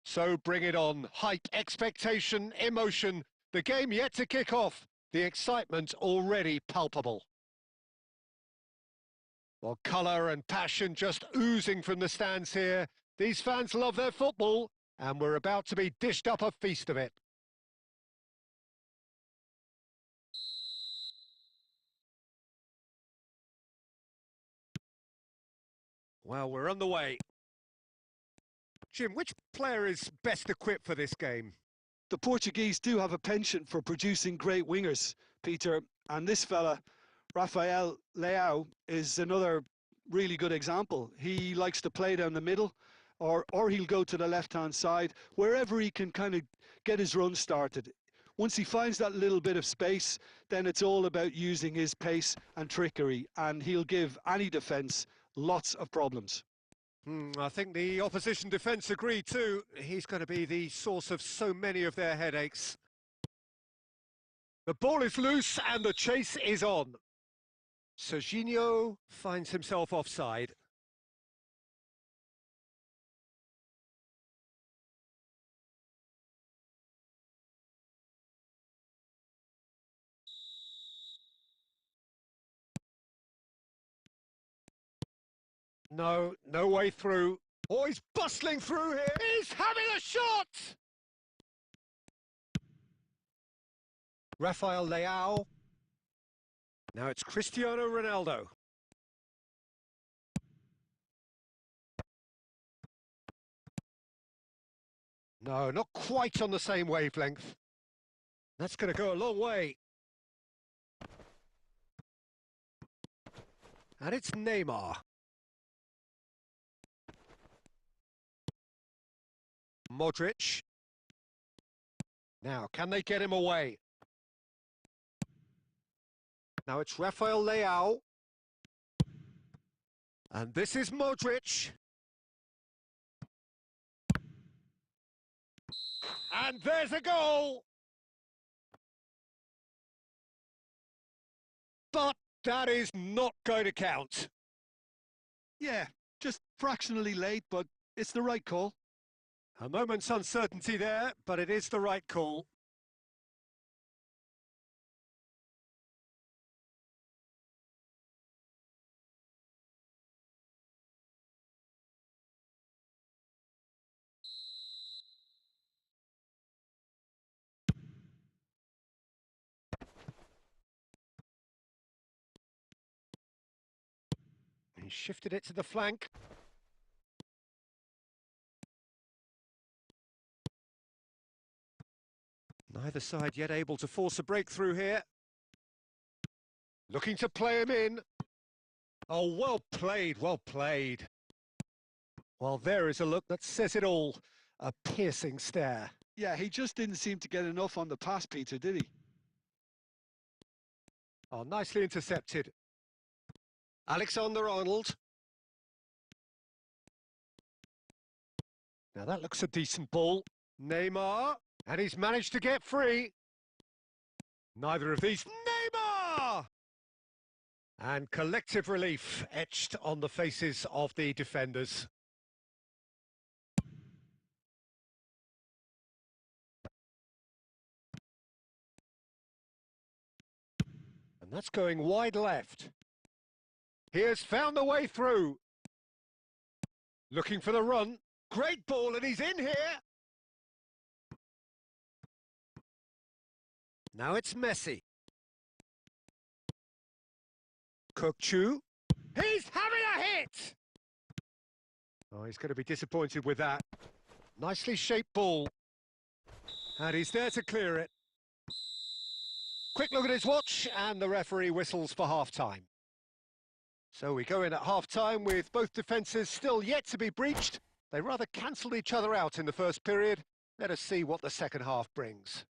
So bring it on. Hype, expectation, emotion. The game yet to kick off. The excitement already palpable. Well, colour and passion just oozing from the stands here. These fans love their football, and we're about to be dished up a feast of it. Well, we're on the way. Jim, which player is best equipped for this game? The Portuguese do have a penchant for producing great wingers, Peter, and this fella, Rafael Leao, is another really good example. He likes to play down the middle, or he'll go to the left-hand side, wherever he can kind of get his run started. Once he finds that little bit of space, then it's all about using his pace and trickery, and he'll give any defence lots of problems. I think the opposition defence agree too. He's going to be the source of so many of their headaches. The ball is loose and the chase is on. Serginho finds himself offside. No way through. Oh, he's bustling through here. He's having a shot! Rafael Leao. Now it's Cristiano Ronaldo. No, not quite on the same wavelength. That's going to go a long way. And it's Neymar. Modric. Now, can they get him away? Now it's Rafael Leao. And this is Modric. And there's a goal! But that is not going to count. Yeah, just fractionally late, but it's the right call. A moment's uncertainty there, but it is the right call. shifted it to the flank. Neither side yet able to force a breakthrough here. Looking to play him in. Oh, well played, well played. Well, there is a look that says it all. A piercing stare. Yeah, he just didn't seem to get enough on the pass, Peter, did he? Oh, nicely intercepted. Alexander-Arnold. Now that looks a decent ball. Neymar. And he's managed to get free. Neither of these. Neymar! And collective relief etched on the faces of the defenders. And that's going wide left. He has found the way through. Looking for the run. Great ball, and he's in here. Now it's Messi. Kukçu. He's having a hit! Oh, he's going to be disappointed with that. Nicely shaped ball. And he's there to clear it. Quick look at his watch, and the referee whistles for half-time. So we go in at half-time with both defences still yet to be breached. They rather cancelled each other out in the first period. Let us see what the second half brings.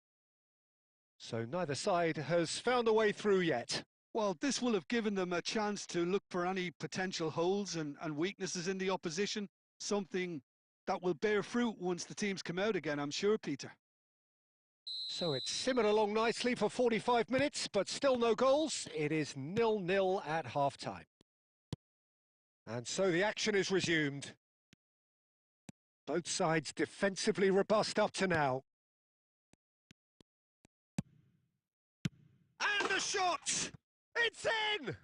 So neither side has found a way through yet. Well, this will have given them a chance to look for any potential holes and weaknesses in the opposition, something that will bear fruit once the teams come out again, I'm sure, Peter. So it's simmered along nicely for 45 minutes, but still no goals. It is 0-0 at half-time. And so the action is resumed. Both sides defensively robust up to now. And the shot! It's in!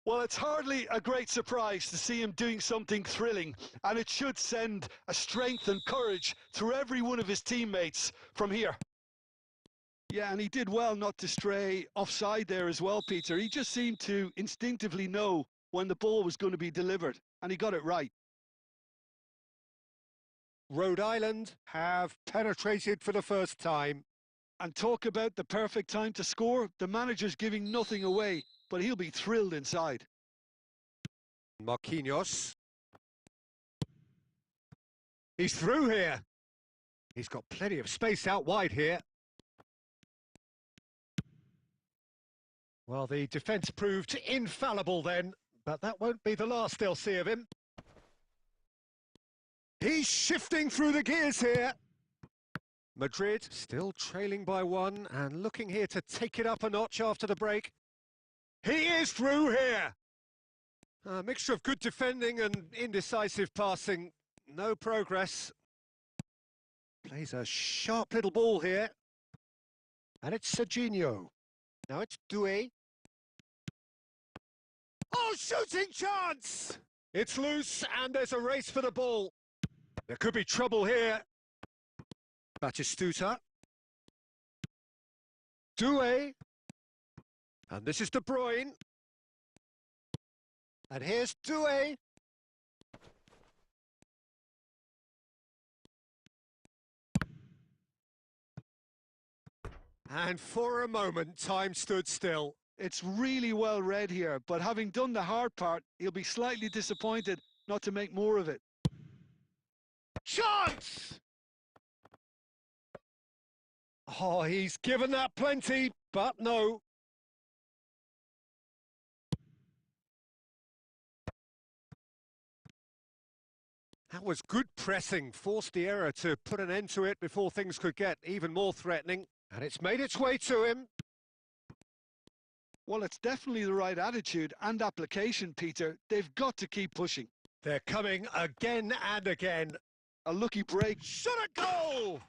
Well, it's hardly a great surprise to see him doing something thrilling, and it should send a strength and courage through every one of his teammates from here. Yeah, and he did well not to stray offside there as well, Peter. He just seemed to instinctively know when the ball was going to be delivered, and he got it right. Rhode Island have penetrated for the first time. And talk about the perfect time to score. The manager's giving nothing away, but he'll be thrilled inside. Marquinhos. He's through here. He's got plenty of space out wide here. Well, the defence proved infallible then, but that won't be the last they'll see of him. He's shifting through the gears here. Madrid still trailing by one and looking here to take it up a notch after the break. He is through here. A mixture of good defending and indecisive passing. No progress. Plays a sharp little ball here. And it's Serginho. Now it's Duel. Oh, shooting chance! It's loose and there's a race for the ball. There could be trouble here. Batistuta. Duel. And this is De Bruyne. And here's Duel. And for a moment, time stood still. It's really well read here, but having done the hard part, he'll be slightly disappointed not to make more of it. Chance! Oh, he's given that plenty, but no. That was good pressing, forced the error to put an end to it before things could get even more threatening. And it's made its way to him. Well, it's definitely the right attitude and application, Peter. They've got to keep pushing. They're coming again and again. A lucky break. Shot a goal!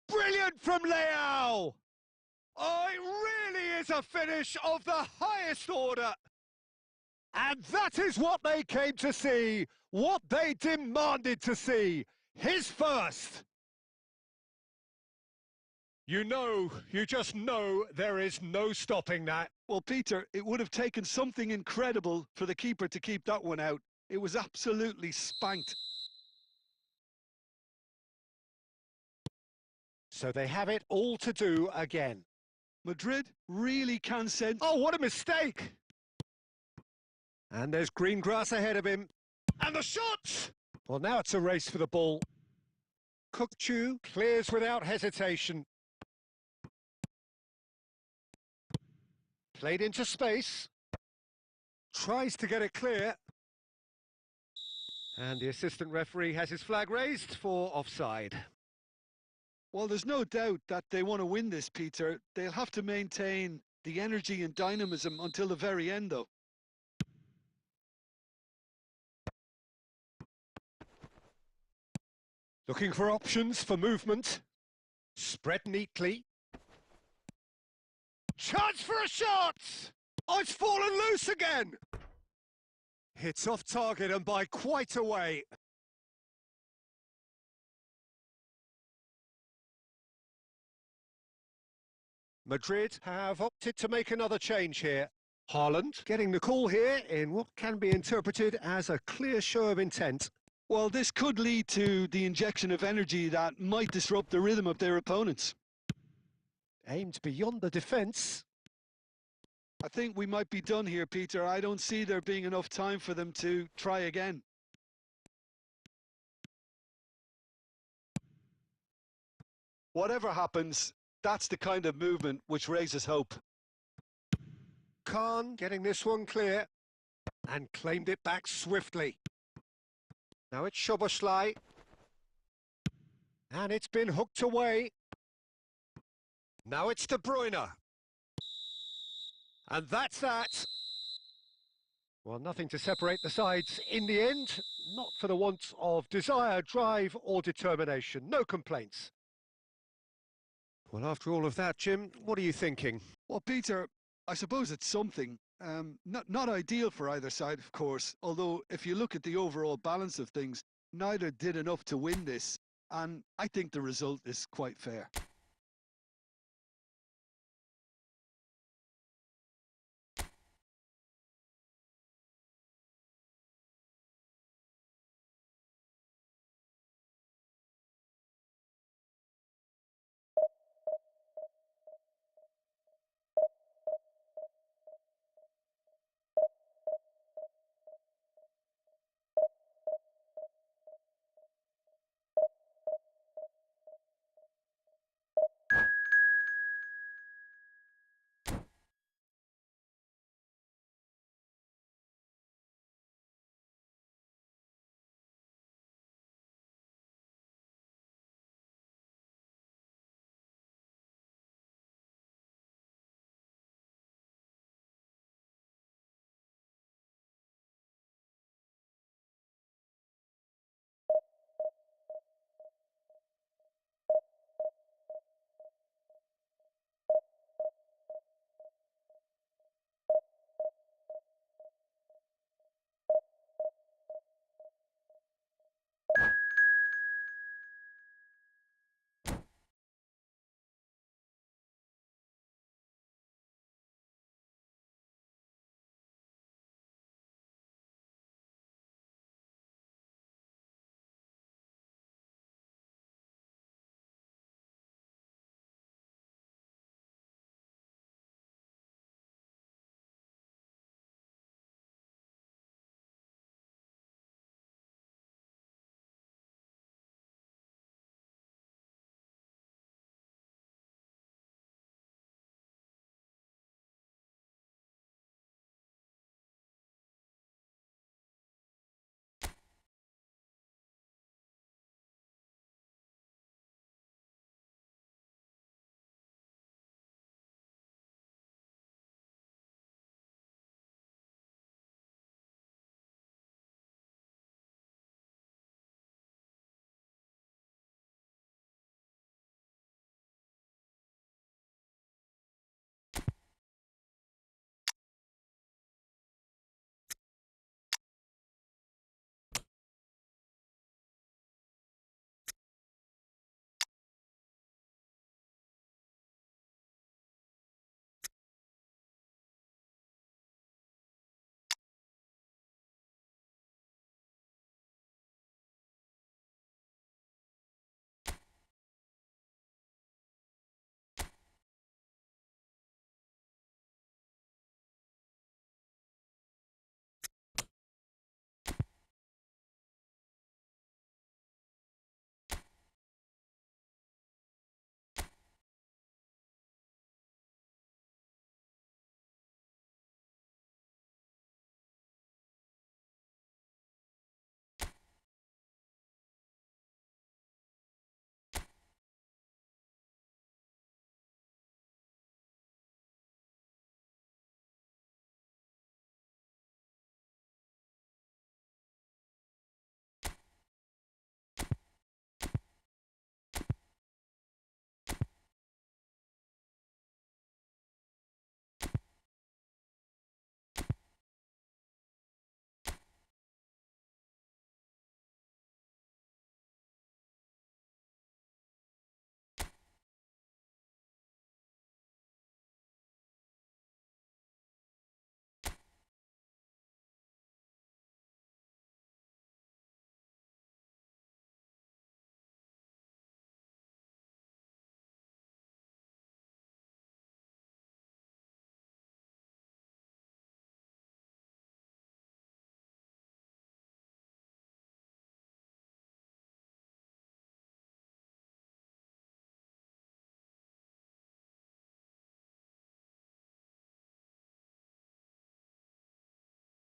Brilliant from Leao! Oh, it really is a finish of the highest order. And that is what they came to see, what they demanded to see. His first. You just know there is no stopping that. Well, Peter, it would have taken something incredible for the keeper to keep that one out. It was absolutely spanked. So they have it all to do again. Madrid really can send... Oh, what a mistake! And there's green grass ahead of him. And the shot! Well, now it's a race for the ball. Kukchu clears without hesitation. Played into space. Tries to get it clear. And the assistant referee has his flag raised for offside. Well, there's no doubt that they want to win this, Peter. They'll have to maintain the energy and dynamism until the very end, though. Looking for options for movement. Spread neatly. Chance for a shot! Oh, it's fallen loose again! Hits off target and by quite a way. Madrid have opted to make another change here. Haaland getting the call here in what can be interpreted as a clear show of intent. Well, this could lead to the injection of energy that might disrupt the rhythm of their opponents. Aimed beyond the defence. I think we might be done here, Peter. I don't see there being enough time for them to try again. Whatever happens, that's the kind of movement which raises hope. Khan getting this one clear and claimed it back swiftly. Now it's Szoboszlai. And it's been hooked away. Now it's De Bruyne. And that's that. Well, nothing to separate the sides in the end. Not for the want of desire, drive or determination. No complaints. Well, after all of that, Jim, what are you thinking? Well, Peter, I suppose it's something. Not ideal for either side, of course, although if you look at the overall balance of things, neither did enough to win this, and I think the result is quite fair.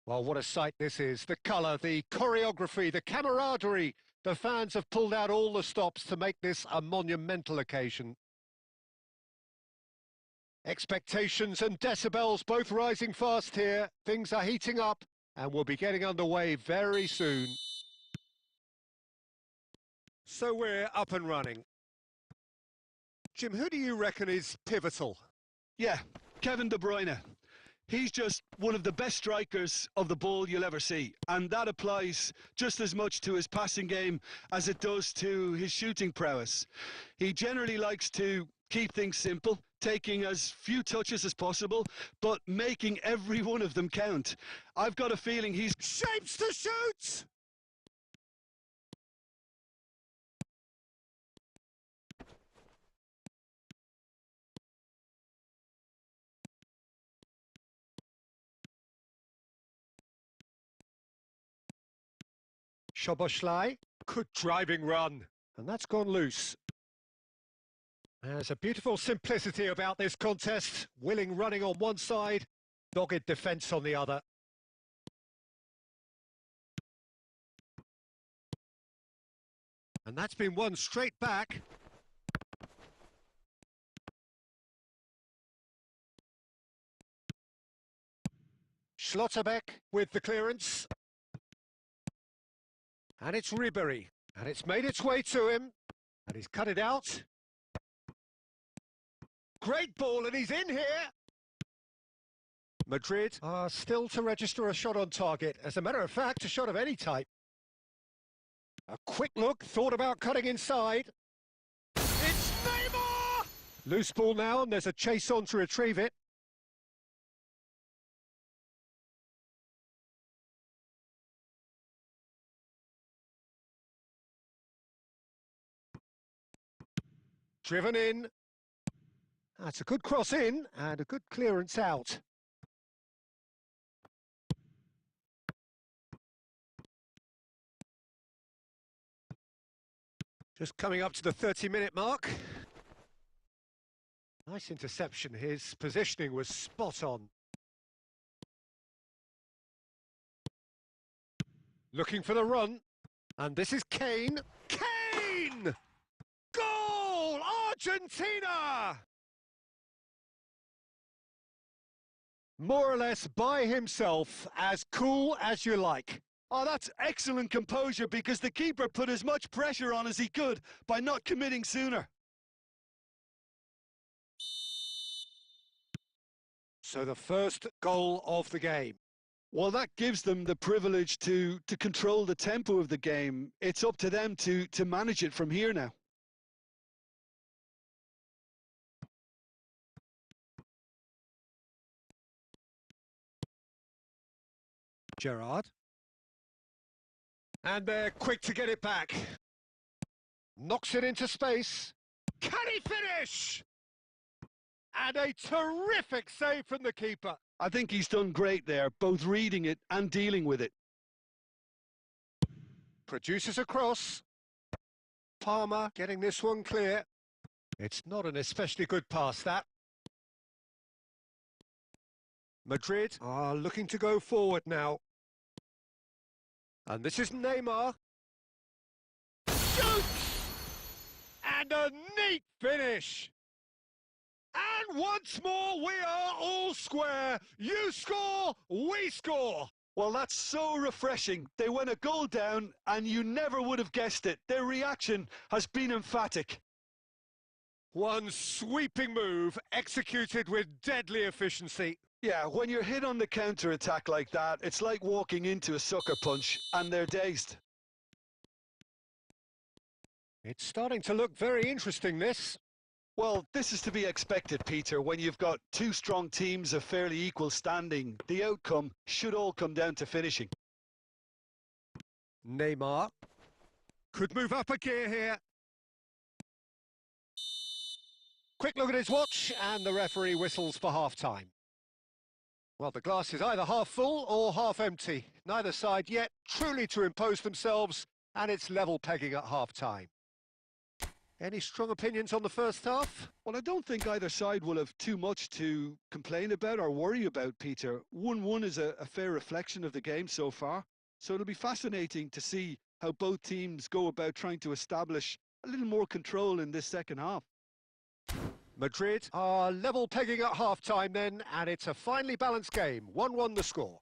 Well, what a sight this is. The colour, the choreography, the camaraderie. The fans have pulled out all the stops to make this a monumental occasion. Expectations and decibels both rising fast here. Things are heating up and we'll be getting underway very soon. So we're up and running. Jim, who do you reckon is pivotal? Yeah, Kevin De Bruyne. He's just one of the best strikers of the ball you'll ever see. And that applies just as much to his passing game as it does to his shooting prowess. He generally likes to keep things simple, taking as few touches as possible, but making every one of them count. I've got a feeling he's... Shapes to shoot! Szoboszlai, good driving run, and that's gone loose. There's a beautiful simplicity about this contest. Willing running on one side, dogged defence on the other. And that's been won straight back. Schlotterbeck with the clearance. And it's Ribéry, and it's made its way to him, and he's cut it out. Great ball, and he's in here. Madrid are still to register a shot on target. As a matter of fact, a shot of any type. A quick look, thought about cutting inside. It's Neymar! Loose ball now, and there's a chase on to retrieve it. Driven in. That's a good cross in and a good clearance out. Just coming up to the 30-minute mark. Nice interception. His positioning was spot on. Looking for the run. And this is Kane. Kane! Goal! Argentina! More or less by himself, as cool as you like. Oh, that's excellent composure because the keeper put as much pressure on as he could by not committing sooner. So the first goal of the game. Well, that gives them the privilege to control the tempo of the game. It's up to them to manage it from here now. Gerrard. And they're quick to get it back. Knocks it into space. Can he finish? And a terrific save from the keeper. I think he's done great there, both reading it and dealing with it. Produces a cross. Palmer getting this one clear. It's not an especially good pass, that. Madrid are looking to go forward now. And this is Neymar. Shoots! And a neat finish. And once more, we are all square. You score, we score. Well, that's so refreshing. They went a goal down, and you never would have guessed it. Their reaction has been emphatic. One sweeping move, executed with deadly efficiency. Yeah, when you're hit on the counter-attack like that, it's like walking into a sucker punch, and they're dazed. It's starting to look very interesting, this. Well, this is to be expected, Peter. When you've got two strong teams of fairly equal standing, the outcome should all come down to finishing. Neymar could move up a gear here. Quick look at his watch, and the referee whistles for half-time. Well, the glass is either half full or half empty. Neither side yet truly to impose themselves, and it's level pegging at half-time. Any strong opinions on the first half? Well, I don't think either side will have too much to complain about or worry about, Peter. 1-1 is a fair reflection of the game so far. So it'll be fascinating to see how both teams go about trying to establish a little more control in this second half. Madrid are level pegging at half-time then, and it's a finely balanced game. 1-1 the score.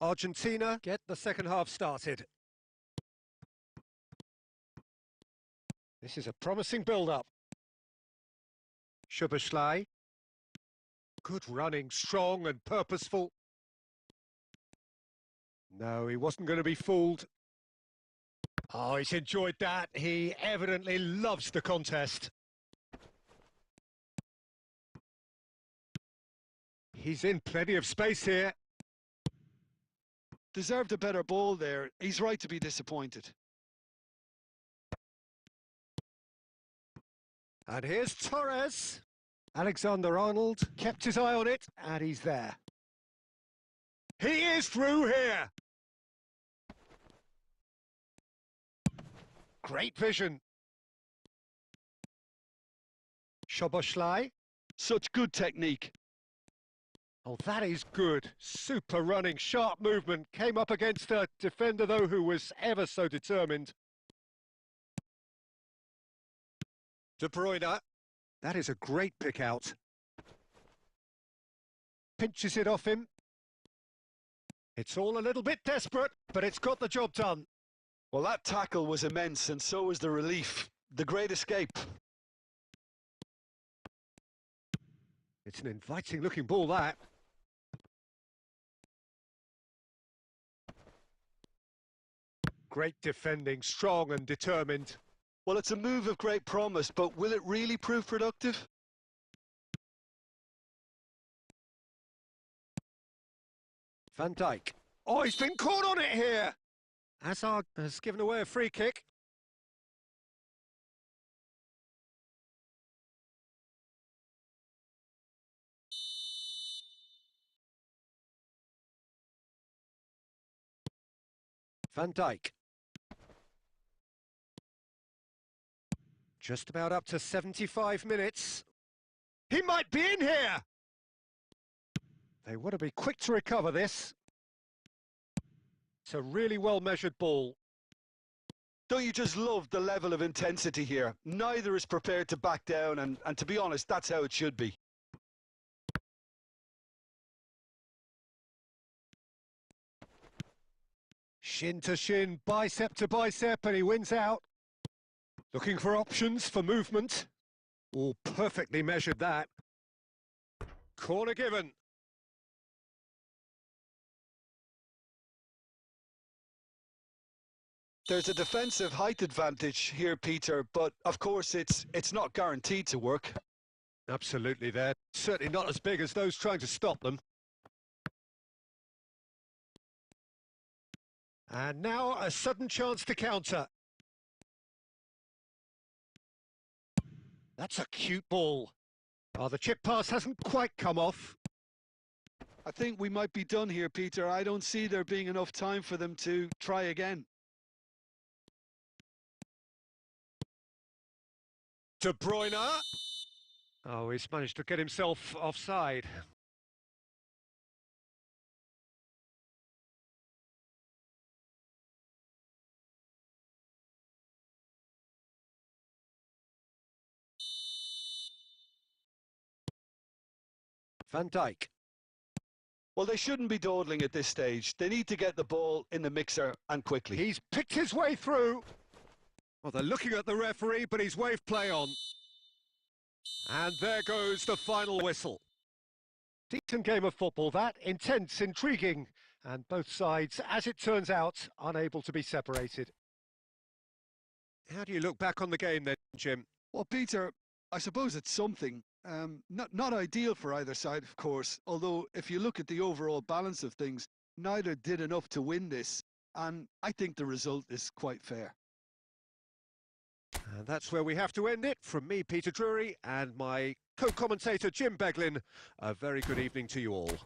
Argentina get the second half started. This is a promising build-up. Szoboszlai. Good running, strong and purposeful. No, he wasn't going to be fooled. Oh, he's enjoyed that. He evidently loves the contest. He's in plenty of space here. Deserved a better ball there. He's right to be disappointed. And here's Torres. Alexander-Arnold kept his eye on it, and he's there. He is through here. Great vision. Szoboszlai. Such good technique. Oh, that is good. Super running, sharp movement. Came up against a defender, though, who was ever so determined. De Bruyne. That is a great pick out. Pinches it off him. It's all a little bit desperate, but it's got the job done. Well, that tackle was immense, and so was the relief. The great escape. It's an inviting-looking ball, that. Great defending, strong and determined. Well, it's a move of great promise, but will it really prove productive? Van Dijk. Oh, he's been caught on it here! Hazard has given away a free kick. Van Dijk. Just about up to 75 minutes. He might be in here! They want to be quick to recover this. It's a really well-measured ball. Don't you just love the level of intensity here? Neither is prepared to back down, and to be honest, that's how it should be. Shin to shin, bicep to bicep, and he wins out. Looking for options for movement. Oh, perfectly measured that. Corner given. There's a defensive height advantage here, Peter, but of course it's not guaranteed to work. Absolutely, they're certainly not as big as those trying to stop them. And now a sudden chance to counter. That's a cute ball. Oh, the chip pass hasn't quite come off. I think we might be done here, Peter. I don't see there being enough time for them to try again. De Bruyne. Oh, he's managed to get himself offside. Van Dijk. Well, they shouldn't be dawdling at this stage. They need to get the ball in the mixer and quickly. He's picked his way through. Well, they're looking at the referee, but he's waved play on. And there goes the final whistle. Decent game of football, that. Intense, intriguing, And both sides, as it turns out, unable to be separated. How do you look back on the game then, Jim? Well, Peter, I suppose it's something. Not ideal for either side, of course, although if you look at the overall balance of things, neither did enough to win this, and I think the result is quite fair. And that's where we have to end it. From me, Peter Drury, and my co-commentator, Jim Beglin, a very good evening to you all.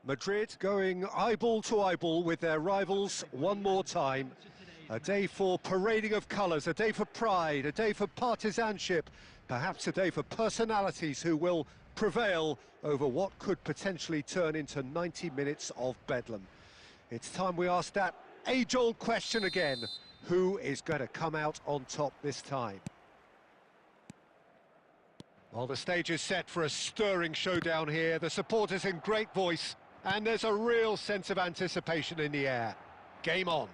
Madrid going eyeball to eyeball with their rivals one more time. A day for parading of colours, a day for pride, a day for partisanship, perhaps a day for personalities who will prevail over what could potentially turn into 90 minutes of bedlam. It's time we ask that age-old question again. Who is going to come out on top this time? Well, the stage is set for a stirring showdown here. The supporters in great voice, and there's a real sense of anticipation in the air. Game on.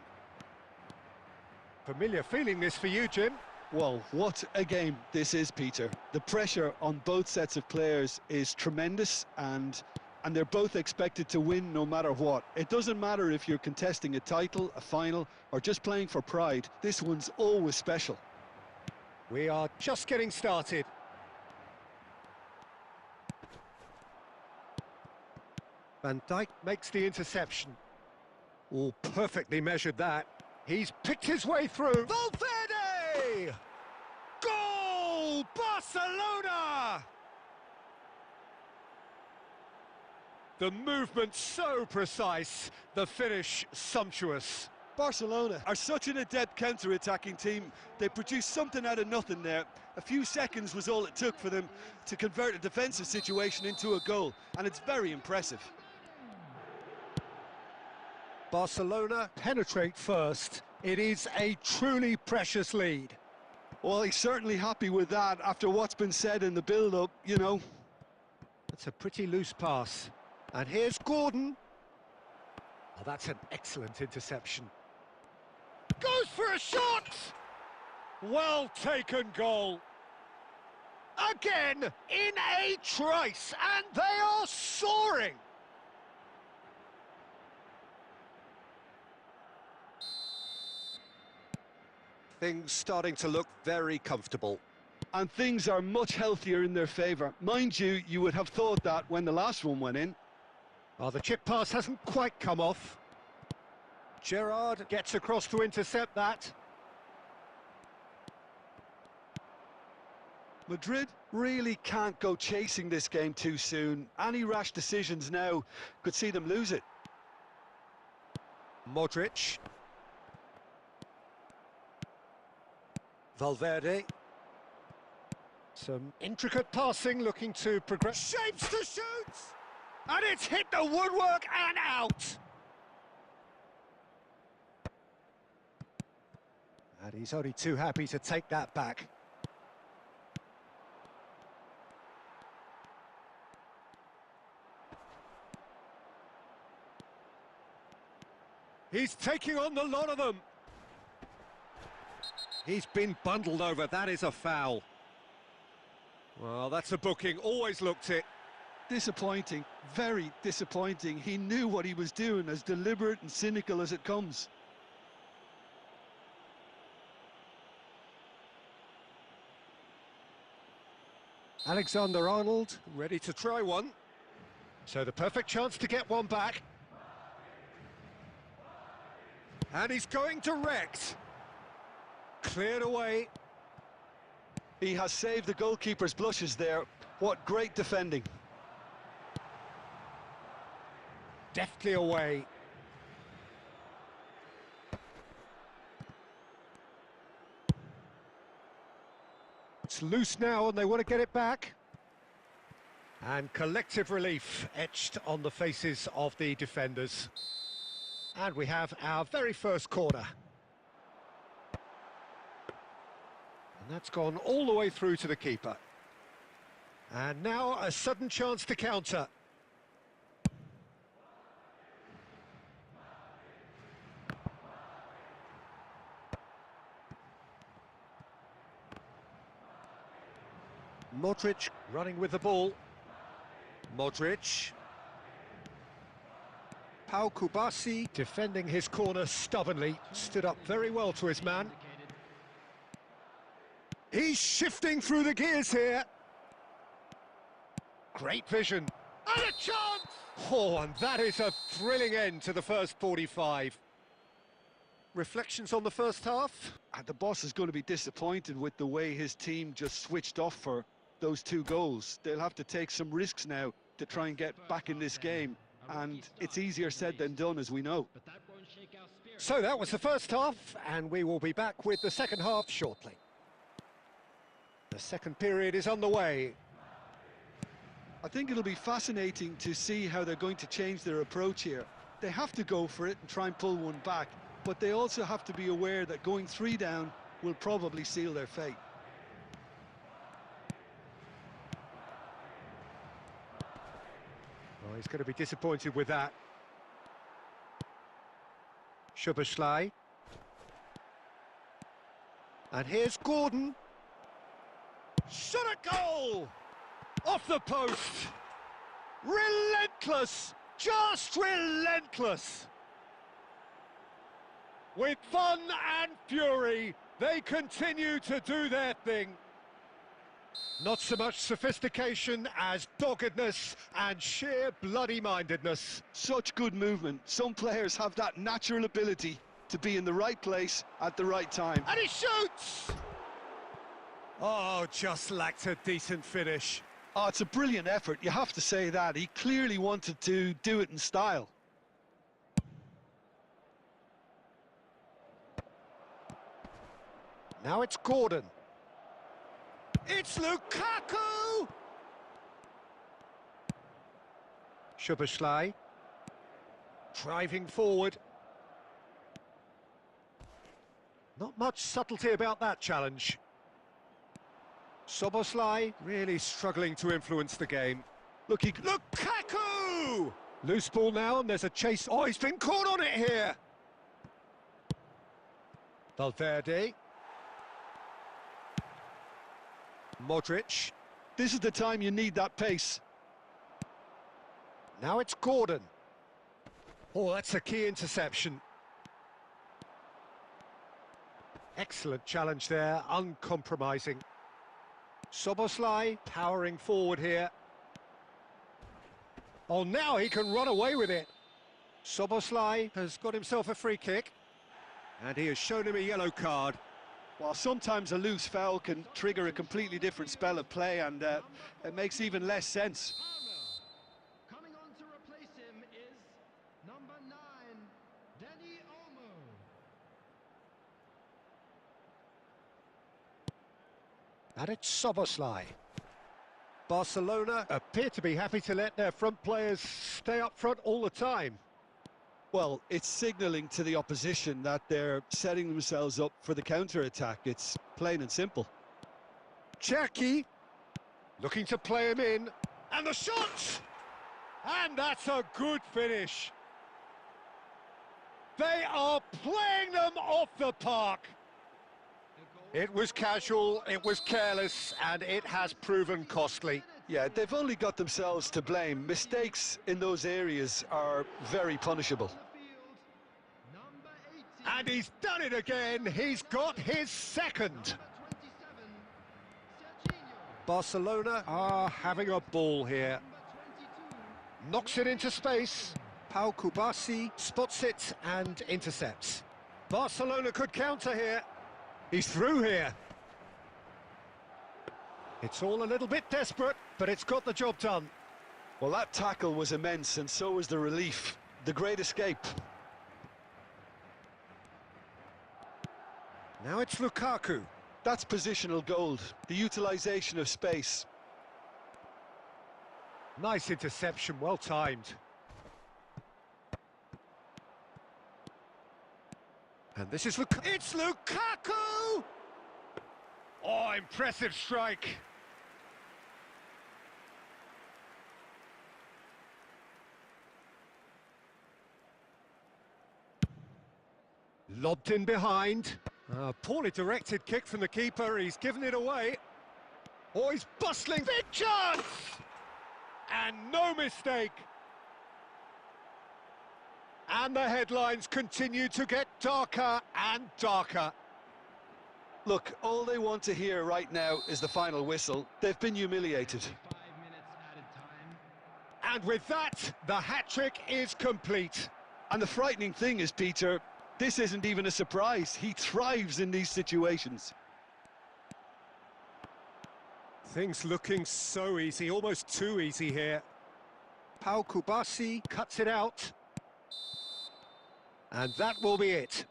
Familiar feeling this for you, Jim? Well, what a game this is, Peter. The pressure on both sets of players is tremendous, and they're both expected to win no matter what. It doesn't matter if you're contesting a title, a final, or just playing for pride. This one's always special. We are just getting started. Van Dijk makes the interception. Oh, perfectly measured that. He's picked his way through. Valverde! Goal! Barcelona! The movement so precise, the finish sumptuous. Barcelona are such an adept counter-attacking team. They produced something out of nothing there. A few seconds was all it took for them to convert a defensive situation into a goal, and it's very impressive. Barcelona penetrate first. It is a truly precious lead. Well, he's certainly happy with that after what's been said in the build-up, you know. That's a pretty loose pass. And here's Gordon. Oh, that's an excellent interception. Goes for a shot! Well taken goal. Again, in a trice, and they are soaring. Things starting to look very comfortable. And things are much healthier in their favour. Mind you, you would have thought that when the last one went in. Oh, the chip pass hasn't quite come off. Gerrard gets across to intercept that. Madrid really can't go chasing this game too soon. Any rash decisions now could see them lose it. Modric. Valverde. Some intricate passing, looking to progress. Shapes to shoot! And it's hit the woodwork and out! And he's only too happy to take that back. He's taking on the lot of them. He's been bundled over, that is a foul. Well, that's a booking, always looked it. Disappointing, very disappointing. He knew what he was doing, as deliberate and cynical as it comes. Alexander-Arnold ready to try one. So the perfect chance to get one back. And he's going direct. Cleared away. He has saved the goalkeeper's blushes there. What great defending. Deftly away. It's loose now and they want to get it back. And collective relief etched on the faces of the defenders. And we have our very first corner. And that's gone all the way through to the keeper. And now a sudden chance to counter. Modric running with the ball. Modric. Pau Kubasi defending his corner stubbornly. Stood up very well to his man. He's shifting through the gears here. Great vision. And a chance! Oh, and that is a thrilling end to the first 45. Reflections on the first half? And the boss is going to be disappointed with the way his team just switched off for those two goals. They'll have to take some risks now to try and get back in this game. and it's easier said than done, as we know. So that was the first half, and we will be back with the second half shortly. The second period is on the way. I think it'll be fascinating to see how they're going to change their approach here. They have to go for it and try and pull one back, but they also have to be aware that going 3 down will probably seal their fate. Oh, he's going to be disappointed with that. Szoboszlai. And here's Gordon. Shot a goal! Off the post! Relentless! Just relentless! With fun and fury, they continue to do their thing. Not so much sophistication as doggedness and sheer bloody-mindedness. Such good movement. Some players have that natural ability to be in the right place at the right time. And he shoots! Oh, just lacked a decent finish. Oh, it's a brilliant effort, you have to say that. He clearly wanted to do it in style. Now it's Gordon. It's Lukaku! Szoboszlai. Driving forward. Not much subtlety about that challenge. Szoboszlai really struggling to influence the game. Lukaku! Loose ball now, and there's a chase. Oh, he's been caught on it here. Valverde. Modric. This is the time you need that pace. Now it's Gordon. Oh, that's a key interception. Excellent challenge there, uncompromising. Szoboszlai powering forward here. Oh, now he can run away with it. Szoboszlai has got himself a free kick. And he has shown him a yellow card. While sometimes a loose foul can trigger a completely different spell of play, and it makes even less sense. Coming on to replace him is number 9, Danny Olmo. And it's Szoboszlai. Barcelona appear to be happy to let their front players stay up front all the time. Well, it's signalling to the opposition that they're setting themselves up for the counter-attack. It's plain and simple. Cherki looking to play him in. And the shot! And that's a good finish. They are playing them off the park. It was casual, it was careless, and it has proven costly. Yeah, they've only got themselves to blame. Mistakes in those areas are very punishable. And he's done it again. He's got his second. Barcelona are having a ball here. Knocks it into space. Pau Kubasi spots it and intercepts. Barcelona could counter here. He's through here. It's all a little bit desperate, but it's got the job done. Well, that tackle was immense, and so was the relief. The great escape. Now it's Lukaku. That's positional gold, the utilisation of space. Nice interception, well timed. And this is It's Lukaku! Oh, impressive strike. Lobbed in behind. Poorly directed kick from the keeper. He's given it away. Oh, he's bustling. Big chance! And no mistake. And the headlines continue to get darker and darker. Look, all they want to hear right now is the final whistle. They've been humiliated. 5 minutes added time. And with that, the hat-trick is complete. And the frightening thing is, Peter, this isn't even a surprise. He thrives in these situations. Things looking so easy, almost too easy here. Pau Kubasi cuts it out. And that will be it.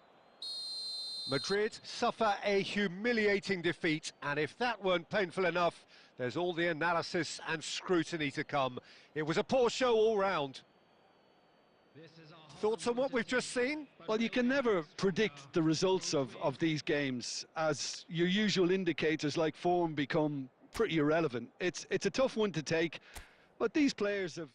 Madrid suffer a humiliating defeat, and if that weren't painful enough, there's all the analysis and scrutiny to come. It was a poor show all round. Thoughts on what we've just seen? Well, you can never predict the results of these games, as your usual indicators like form become pretty irrelevant. It's a tough one to take, but these players have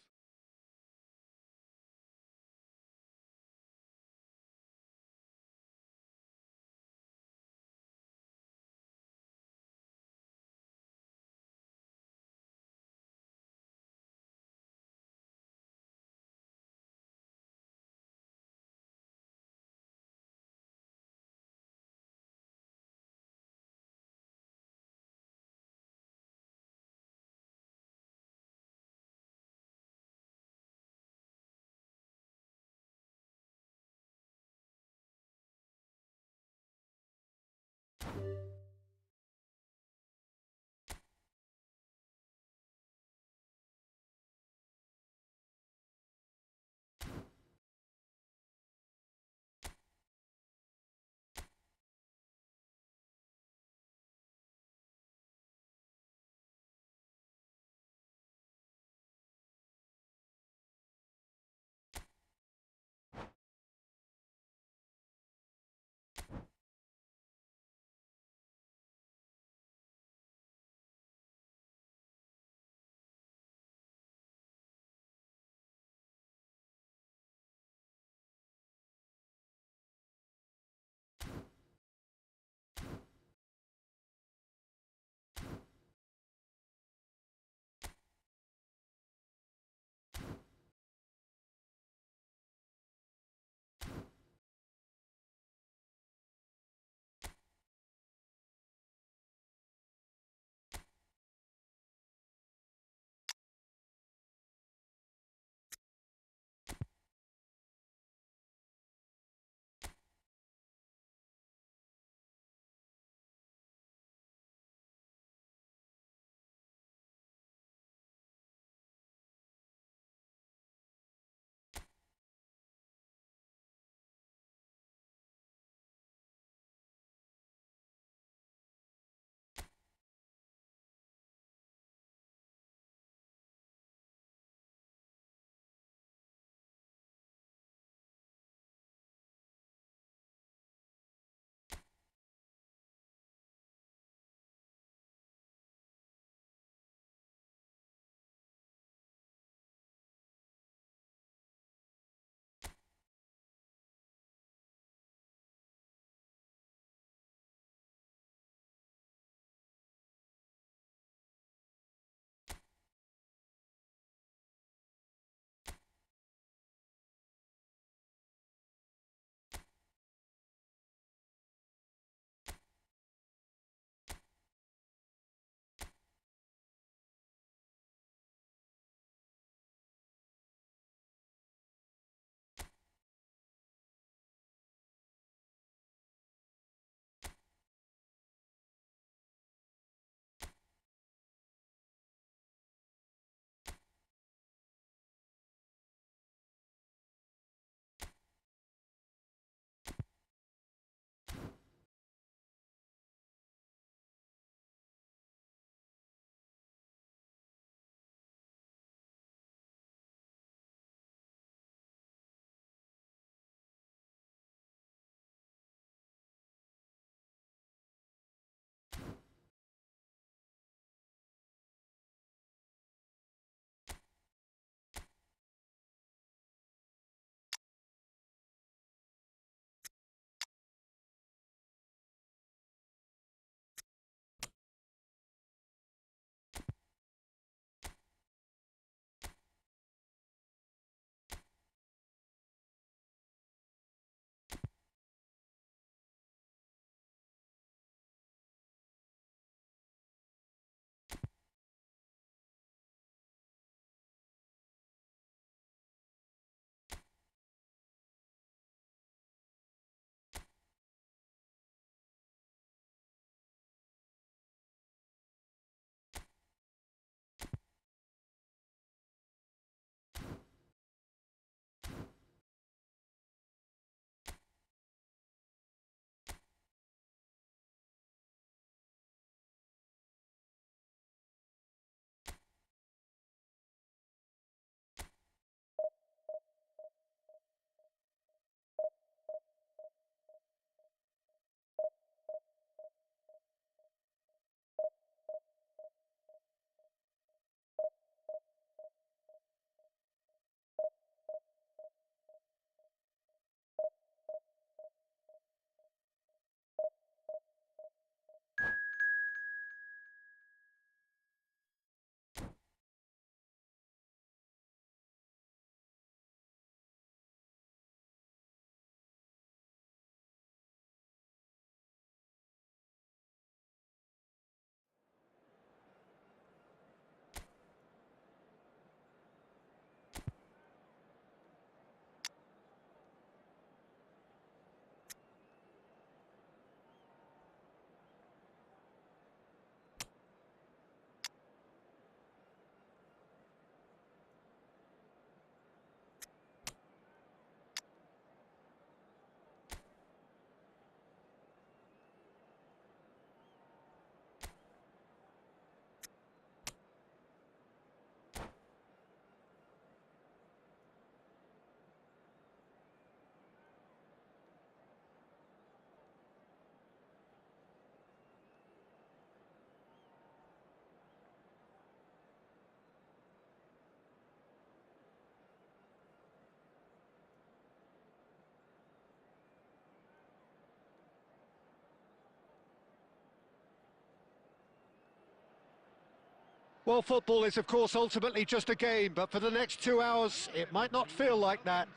Well, football is, of course, ultimately just a game, but for the next 2 hours, it might not feel like that.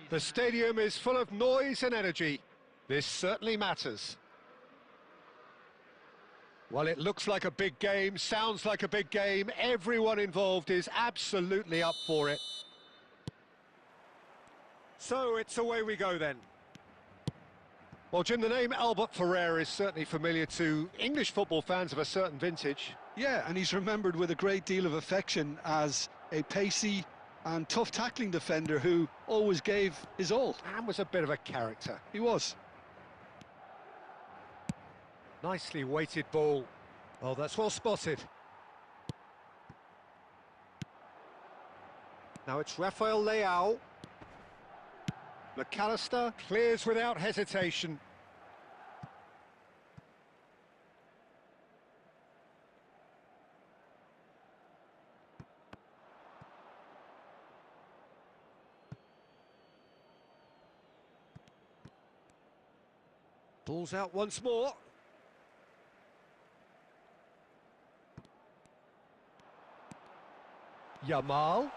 The stadium is full of noise and energy. This certainly matters. Well, it looks like a big game, sounds like a big game. Everyone involved is absolutely up for it. So it's away we go then. Well, Jim, the name Albert Ferrer is certainly familiar to English football fans of a certain vintage. Yeah, and he's remembered with a great deal of affection as a pacey and tough tackling defender who always gave his all. And was a bit of a character. He was. Nicely weighted ball. Oh, that's well spotted. Now it's Rafael Leao. McAllister clears without hesitation. Ball's out once more. Yamal.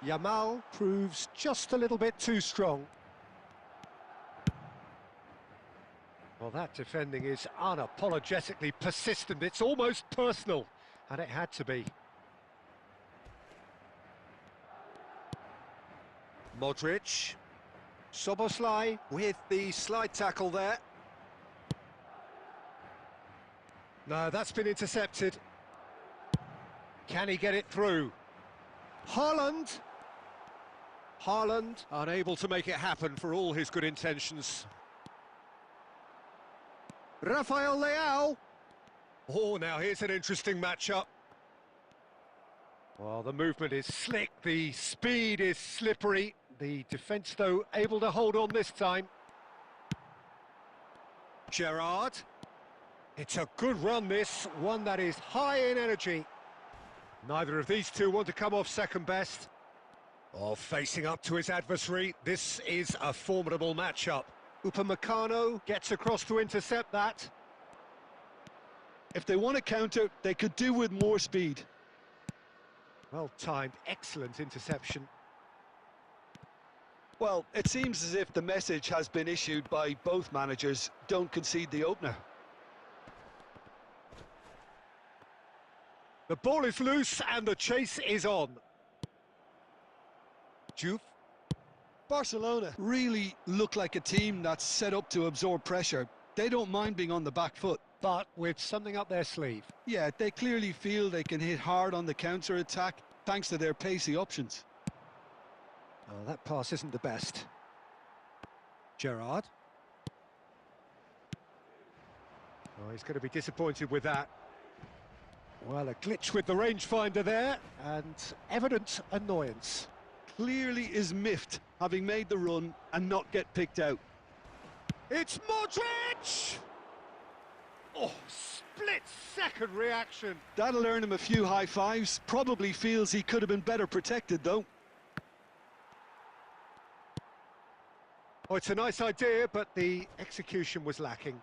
Yamal proves just a little bit too strong. Well, that defending is unapologetically persistent. It's almost personal, and it had to be. Modric. Soboslai with the slide tackle there. No, that's been intercepted. Can he get it through? Haaland. Haaland unable to make it happen for all his good intentions. Rafael Leao. Oh, now here's an interesting matchup. Well, the movement is slick, the speed is slippery. The defence, though, able to hold on this time. Gerrard. It's a good run, this. One that is high in energy. Neither of these two want to come off second best. Oh, facing up to his adversary. This is a formidable matchup. Upamecano gets across to intercept that. If they want to counter, they could do with more speed. Well timed, excellent interception. Well, it seems as if the message has been issued by both managers: don't concede the opener. The ball is loose and the chase is on. Juve. Barcelona really look like a team that's set up to absorb pressure. They don't mind being on the back foot. But with something up their sleeve. Yeah, they clearly feel they can hit hard on the counter-attack thanks to their pacey options. Oh, that pass isn't the best. Gerrard. Oh, he's going to be disappointed with that. Well, a glitch with the rangefinder there, and evident annoyance. Clearly is miffed, having made the run and not get picked out. It's Modric! Oh, split-second reaction. That'll earn him a few high fives. Probably feels he could have been better protected, though. Oh, it's a nice idea, but the execution was lacking.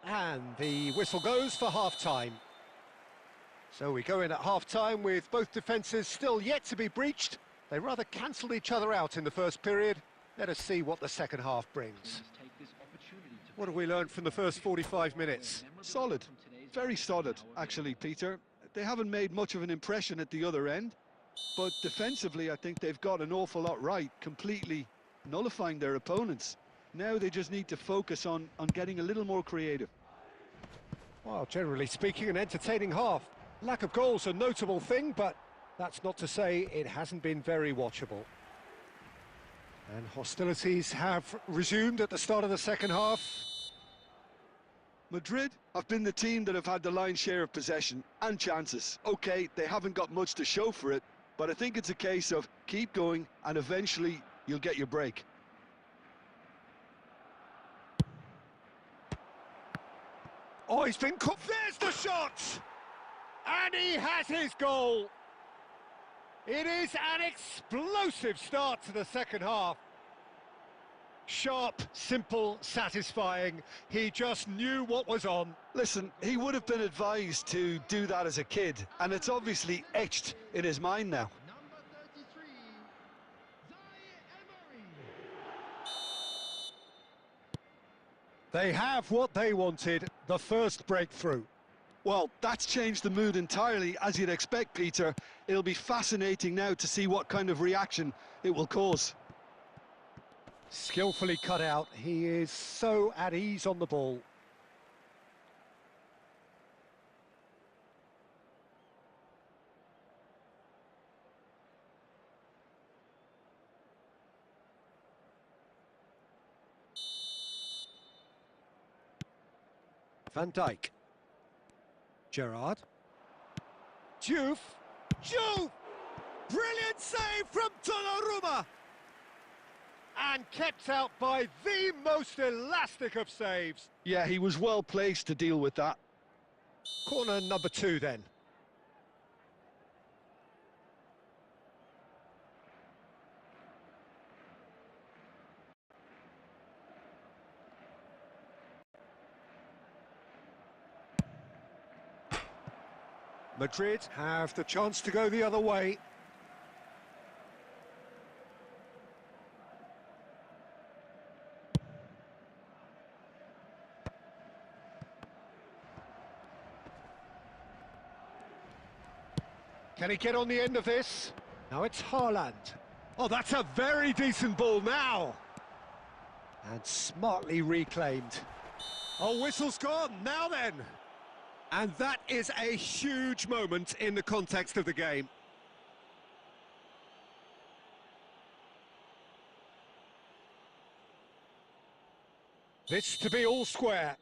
And the whistle goes for half-time. So we go in at half-time with both defences still yet to be breached. They rather cancelled each other out in the first period. Let us see what the second half brings. What have we learned from the first 45 minutes? Solid. Very solid, actually, Peter. They haven't made much of an impression at the other end, but defensively I think they've got an awful lot right, completely nullifying their opponents. Now they just need to focus on getting a little more creative. Well, generally speaking, an entertaining half. Lack of goals a notable thing, but that's not to say it hasn't been very watchable. And hostilities have resumed at the start of the second half. Madrid have been the team that have had the lion's share of possession and chances. Okay, they haven't got much to show for it, but I think it's a case of keep going and eventually you'll get your break. Oh, he's been caught. There's the shot! And he has his goal! It is an explosive start to the second half. Sharp, simple, satisfying. He just knew what was on. Listen, he would have been advised to do that as a kid, and it's obviously etched in his mind now. Number 33, Emery. They have what they wanted, the first breakthrough. Well, that's changed the mood entirely, as you'd expect, Peter. It'll be fascinating now to see what kind of reaction it will cause. Skillfully cut out. He is so at ease on the ball. Van Dijk. Gerrard. Juve. Brilliant save from Donnarumma. And kept out by the most elastic of saves. Yeah, he was well placed to deal with that. Corner number 2 then. Madrid have the chance to go the other way. Can he get on the end of this? Now it's Haaland. Oh, that's a very decent ball now. And smartly reclaimed. Oh, whistle's gone. Now then. And that is a huge moment in the context of the game. This to be all square.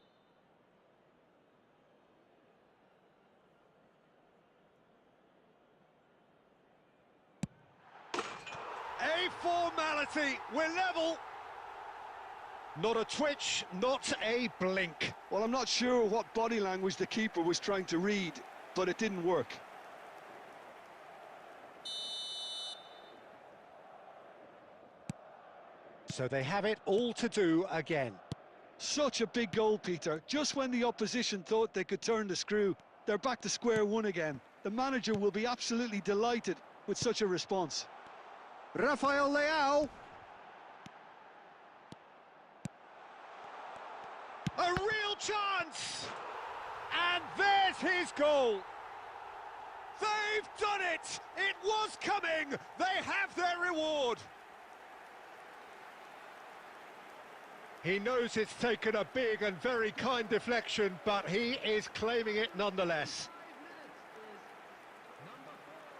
A formality, we're level. Not a twitch, not a blink. Well, I'm not sure what body language the keeper was trying to read, but it didn't work. So they have it all to do again. Such a big goal, Peter. Just when the opposition thought they could turn the screw, they're back to square one again. The manager will be absolutely delighted with such a response. Rafael Leao. A real chance! And there's his goal! They've done it! It was coming! They have their reward! He knows it's taken a big and very kind deflection, but he is claiming it nonetheless. 5 minutes is number 4,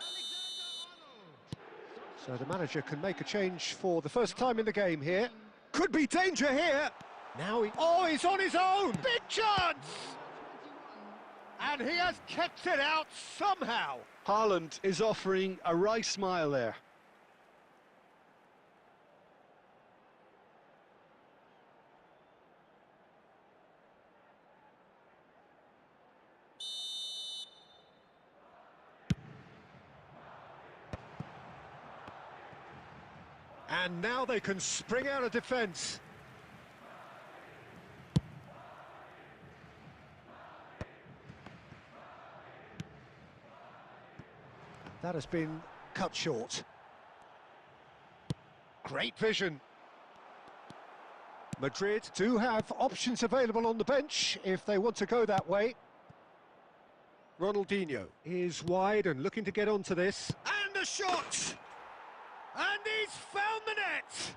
Alexander Arnold. So the manager can make a change for the first time in the game here. Could be danger here! Now he's on his own! Big chance! And he has kept it out somehow. Haaland is offering a wry smile there. And now they can spring out of defence. That has been cut short. Great vision. Madrid do have options available on the bench if they want to go that way. Ronaldinho is wide and looking to get onto this. And a shot! And he's found the net!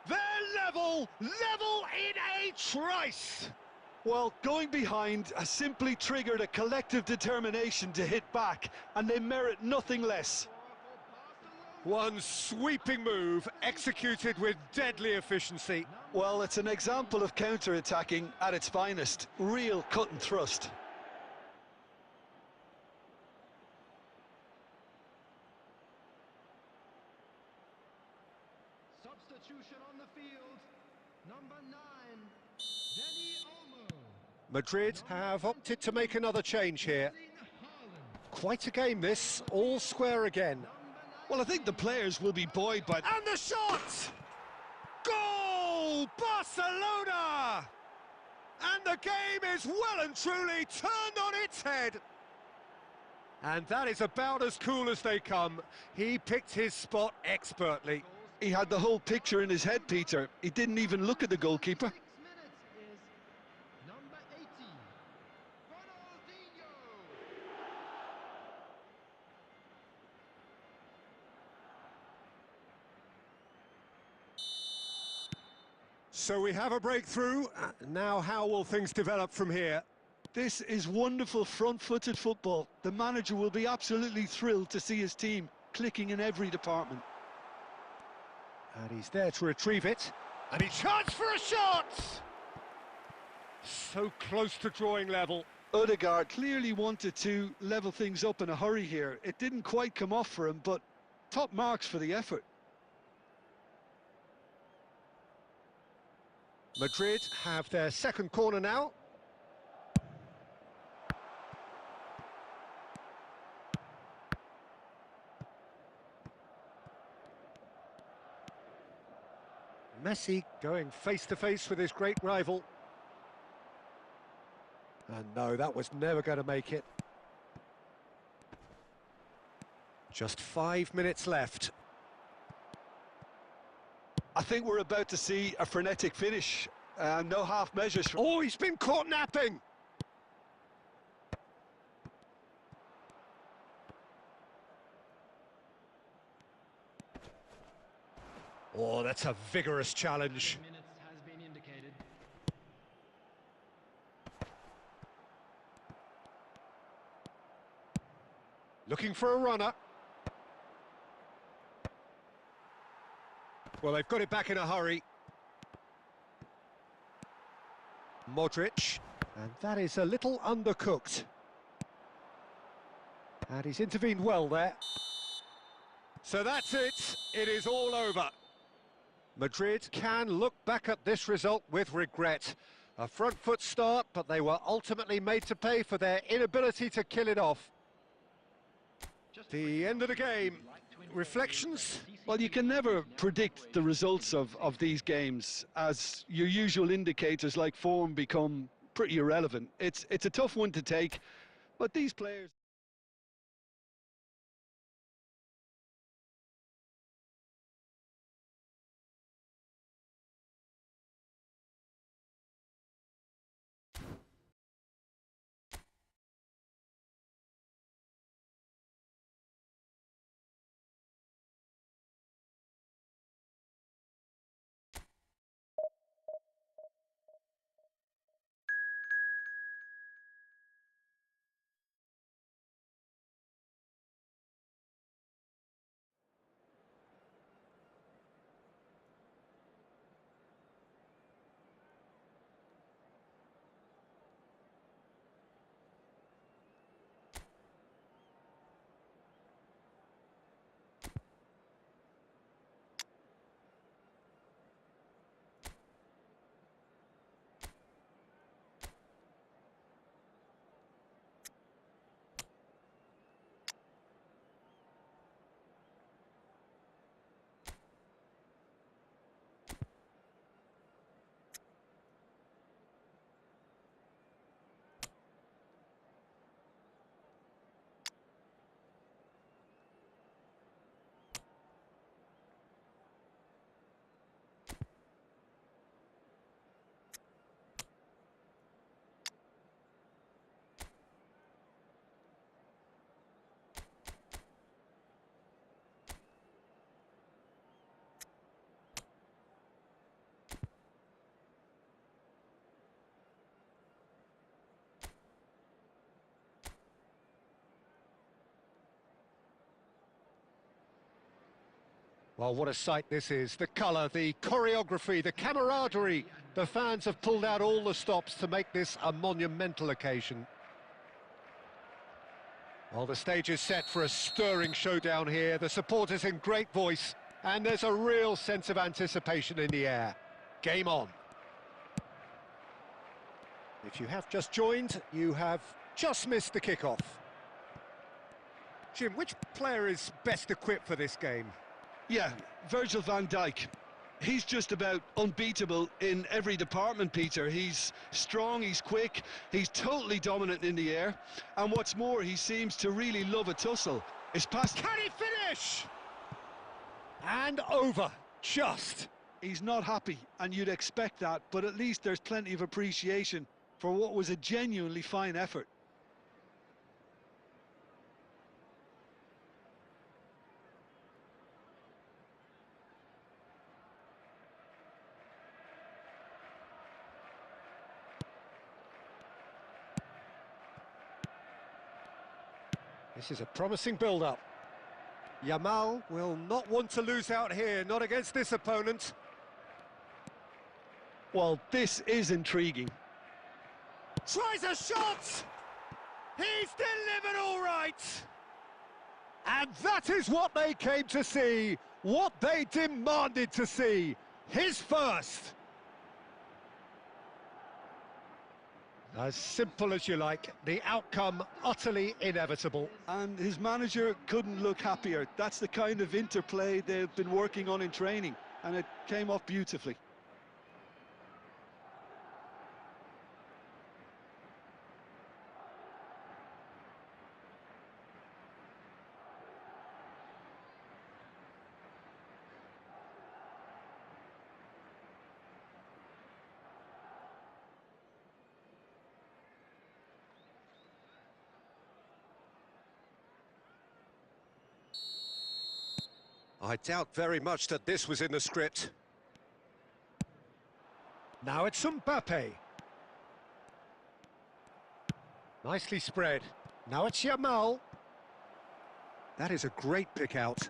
They're level in a trice! Well, going behind has simply triggered a collective determination to hit back, and they merit nothing less. One sweeping move executed with deadly efficiency. Well, it's an example of counter-attacking at its finest. Real cut and thrust. Substitution on the field. Number 9, Danny Olmo. Madrid have opted to make another change here. Quite a game this, all square again. Well, I think the players will be buoyed by... And the shot! Goal! Barcelona! And the game is well and truly turned on its head. And that is about as cool as they come. He picked his spot expertly. He had the whole picture in his head, Peter. He didn't even look at the goalkeeper. 6 minutes is number 80, Ronaldinho. So we have a breakthrough. Now how will things develop from here? This is wonderful front-footed football. The manager will be absolutely thrilled to see his team clicking in every department. And he's there to retrieve it. And he charged for a shot! So close to drawing level. Odegaard clearly wanted to level things up in a hurry here. It didn't quite come off for him, but top marks for the effort. Madrid have their second corner now. Messi going face-to-face with his great rival. And no, that was never going to make it. Just 5 minutes left. I think we're about to see a frenetic finish. No half measures. Oh, he's been caught napping! Oh, that's a vigorous challenge. Minutes has been indicated. Looking for a runner. Well, they've got it back in a hurry. Modric, and that is a little undercooked. And he's intervened well there. So that's it. It is all over. Madrid can look back at this result with regret. A front foot start, but they were ultimately made to pay for their inability to kill it off. The end of the game. Reflections? Well, you can never predict the results of these games, as your usual indicators like form become pretty irrelevant. It's a tough one to take, but these players... Well, what a sight this is. The colour, the choreography, the camaraderie. The fans have pulled out all the stops to make this a monumental occasion. Well, the stage is set for a stirring showdown here. The supporters in great voice, and there's a real sense of anticipation in the air. Game on. If you have just joined, you have just missed the kickoff. Jim, which player is best equipped for this game? Yeah, Virgil van Dijk. He's just about unbeatable in every department, Peter. He's strong, he's quick, he's totally dominant in the air. And what's more, he seems to really love a tussle. His pass... Can he finish? And over, just. He's not happy, and you'd expect that, but at least there's plenty of appreciation for what was a genuinely fine effort. This is a promising build-up. Yamal will not want to lose out here, not against this opponent. Well, this is intriguing. Tries a shot! He's delivered all right! And that is what they came to see, what they demanded to see. His first. As simple as you like, the outcome utterly inevitable. And his manager couldn't look happier. That's the kind of interplay they've been working on in training, and it came off beautifully. I doubt very much that this was in the script. Now it's Mbappe. Nicely spread. Now it's Yamal. That is a great pick out.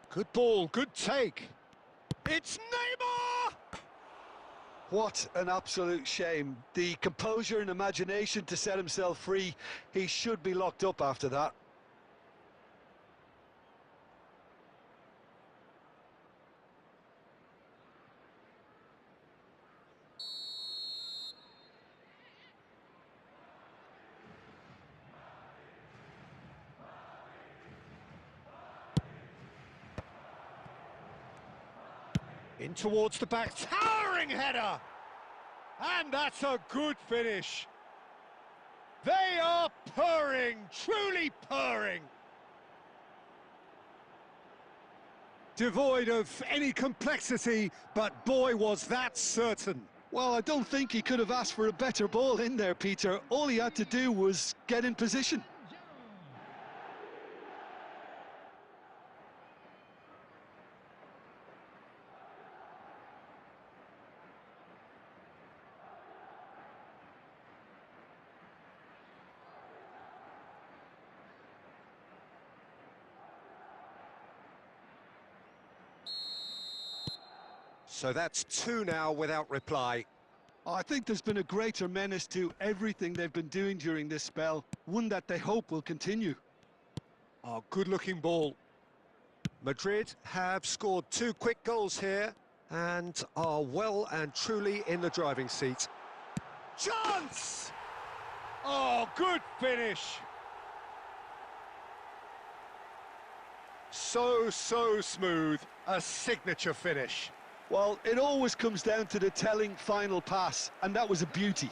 Good ball, good take. It's Neymar! What an absolute shame. The composure and imagination to set himself free. He should be locked up after that. In towards the back, towering header! And that's a good finish. They are purring, truly purring. Devoid of any complexity, but boy was that certain. Well, I don't think he could have asked for a better ball in there, Peter. All he had to do was get in position. So that's two now without reply. I think there's been a greater menace to everything they've been doing during this spell, one that they hope will continue. Oh, good-looking ball. Madrid have scored two quick goals here and are well and truly in the driving seat. Chance! Oh, good finish. So smooth. A signature finish. Well, it always comes down to the telling final pass, and that was a beauty.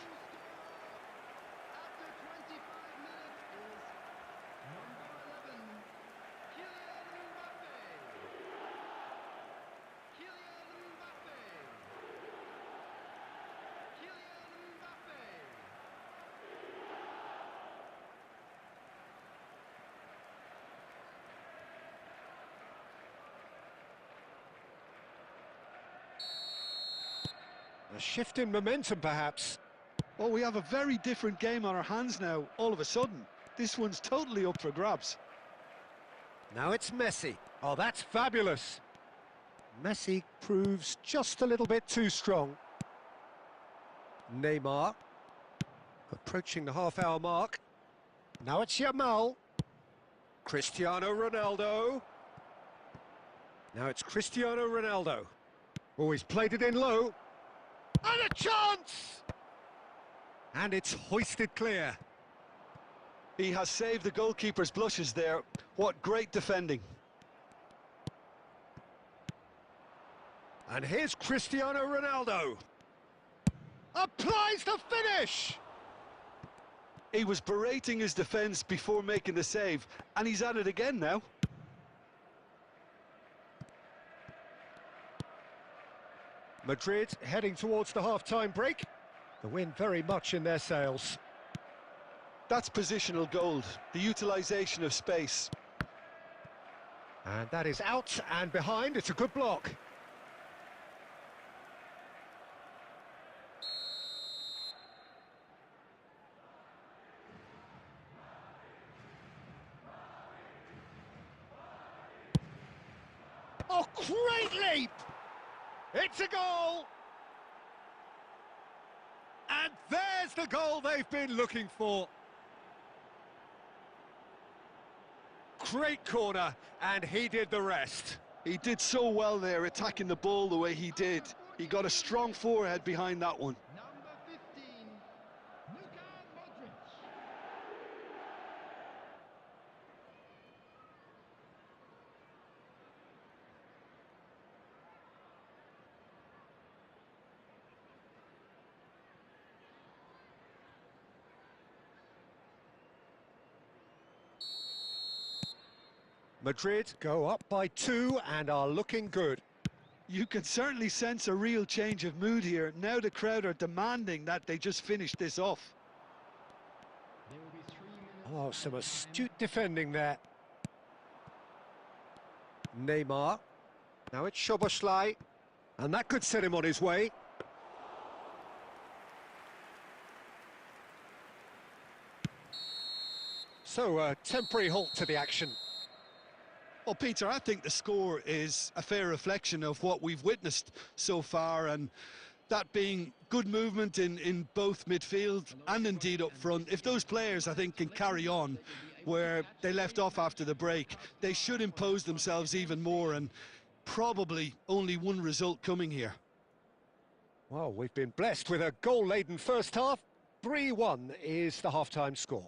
A shift in momentum, perhaps. Well, we have a very different game on our hands now, all of a sudden. This one's totally up for grabs. Now it's Messi. Oh, that's fabulous. Messi proves just a little bit too strong. Neymar. Approaching the half-hour mark. Now it's Yamal. Cristiano Ronaldo. Now it's Cristiano Ronaldo. Oh, he's played it in low. And a chance! And it's hoisted clear. He has saved the goalkeeper's blushes there. What great defending. And here's Cristiano Ronaldo. Applies the finish! He was berating his defence before making the save, and he's at it again now. Madrid heading towards the half-time break. The wind very much in their sails. That's positional gold, the utilisation of space. And that is out and behind. It's a good block. Oh, great leap! It's a goal! And there's the goal they've been looking for. Great corner, and he did the rest. He did so well there, attacking the ball the way he did. He got a strong forehead behind that one. Number 15, Luka Modric. Madrid go up by 2 and are looking good. You can certainly sense a real change of mood here. Now the crowd are demanding that they just finish this off. There will be 3 minutes. Oh, some astute defending there. Neymar. Now it's Szoboszlai. And that could set him on his way. So, a temporary halt to the action. Well, Peter, I think the score is a fair reflection of what we've witnessed so far, and that being good movement in both midfield and indeed up front. If those players, I think, can carry on where they left off after the break, they should impose themselves even more, and probably only one result coming here. Well, we've been blessed with a goal-laden first half. 3-1 is the half-time score.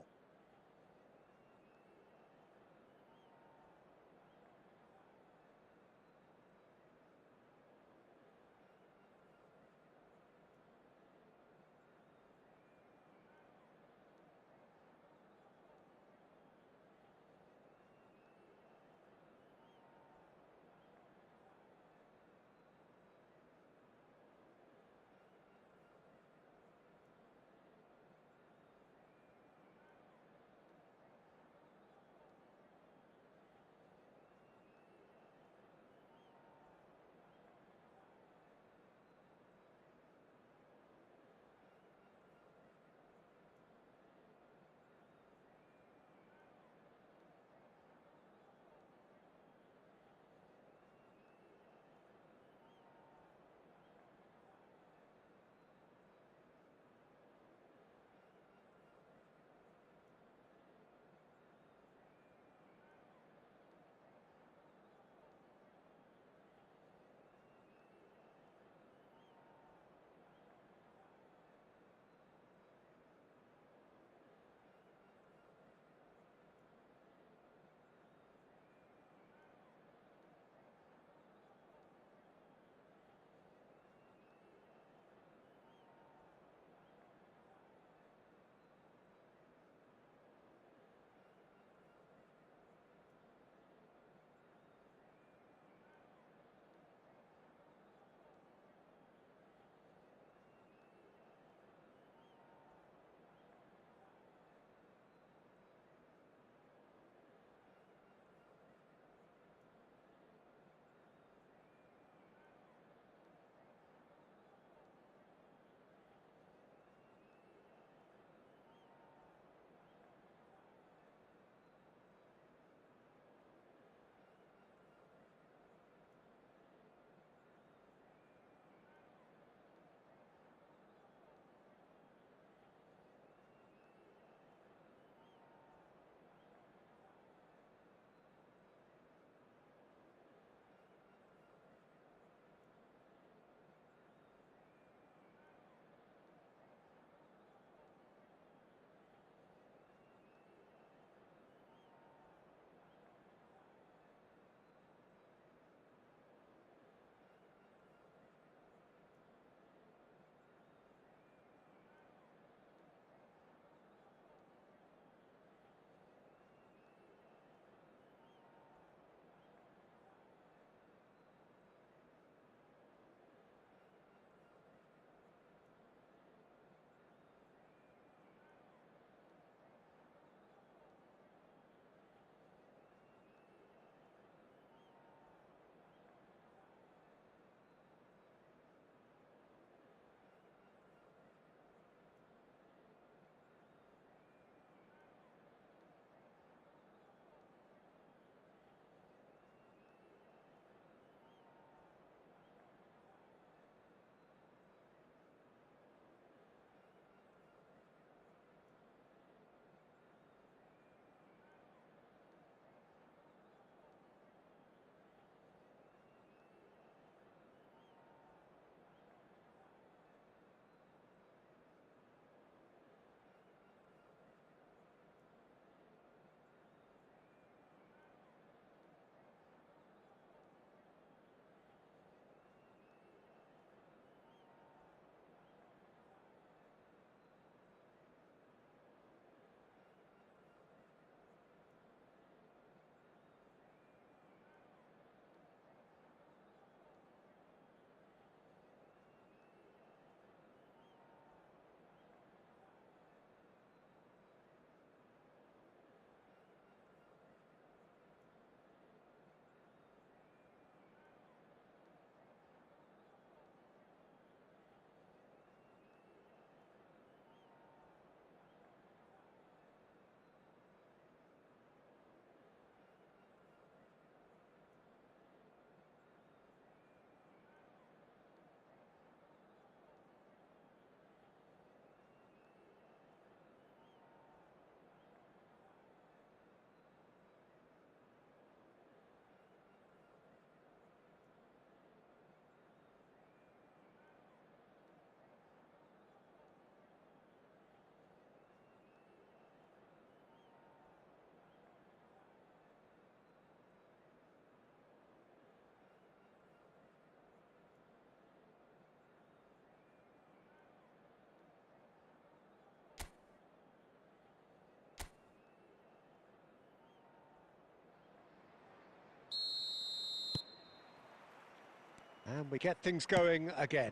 And we get things going again.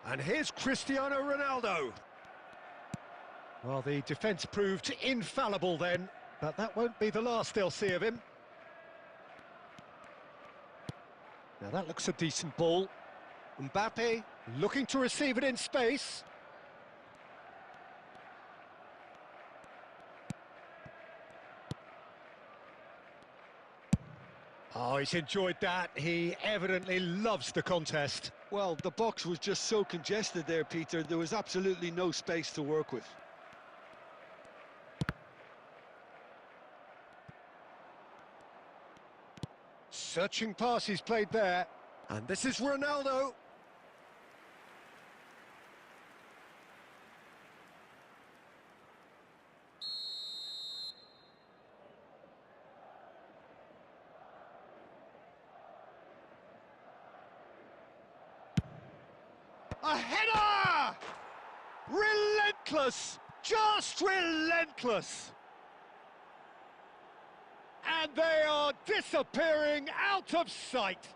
And here's Cristiano Ronaldo. Well, the defence proved infallible then, but that won't be the last they'll see of him. Now that looks a decent ball. Mbappe looking to receive it in space. Oh, he's enjoyed that. He evidently loves the contest. Well, the box was just so congested there, Peter. There was absolutely no space to work with. Searching pass he's played there. And this is Ronaldo. A header! Relentless! Just relentless! And they are disappearing out of sight.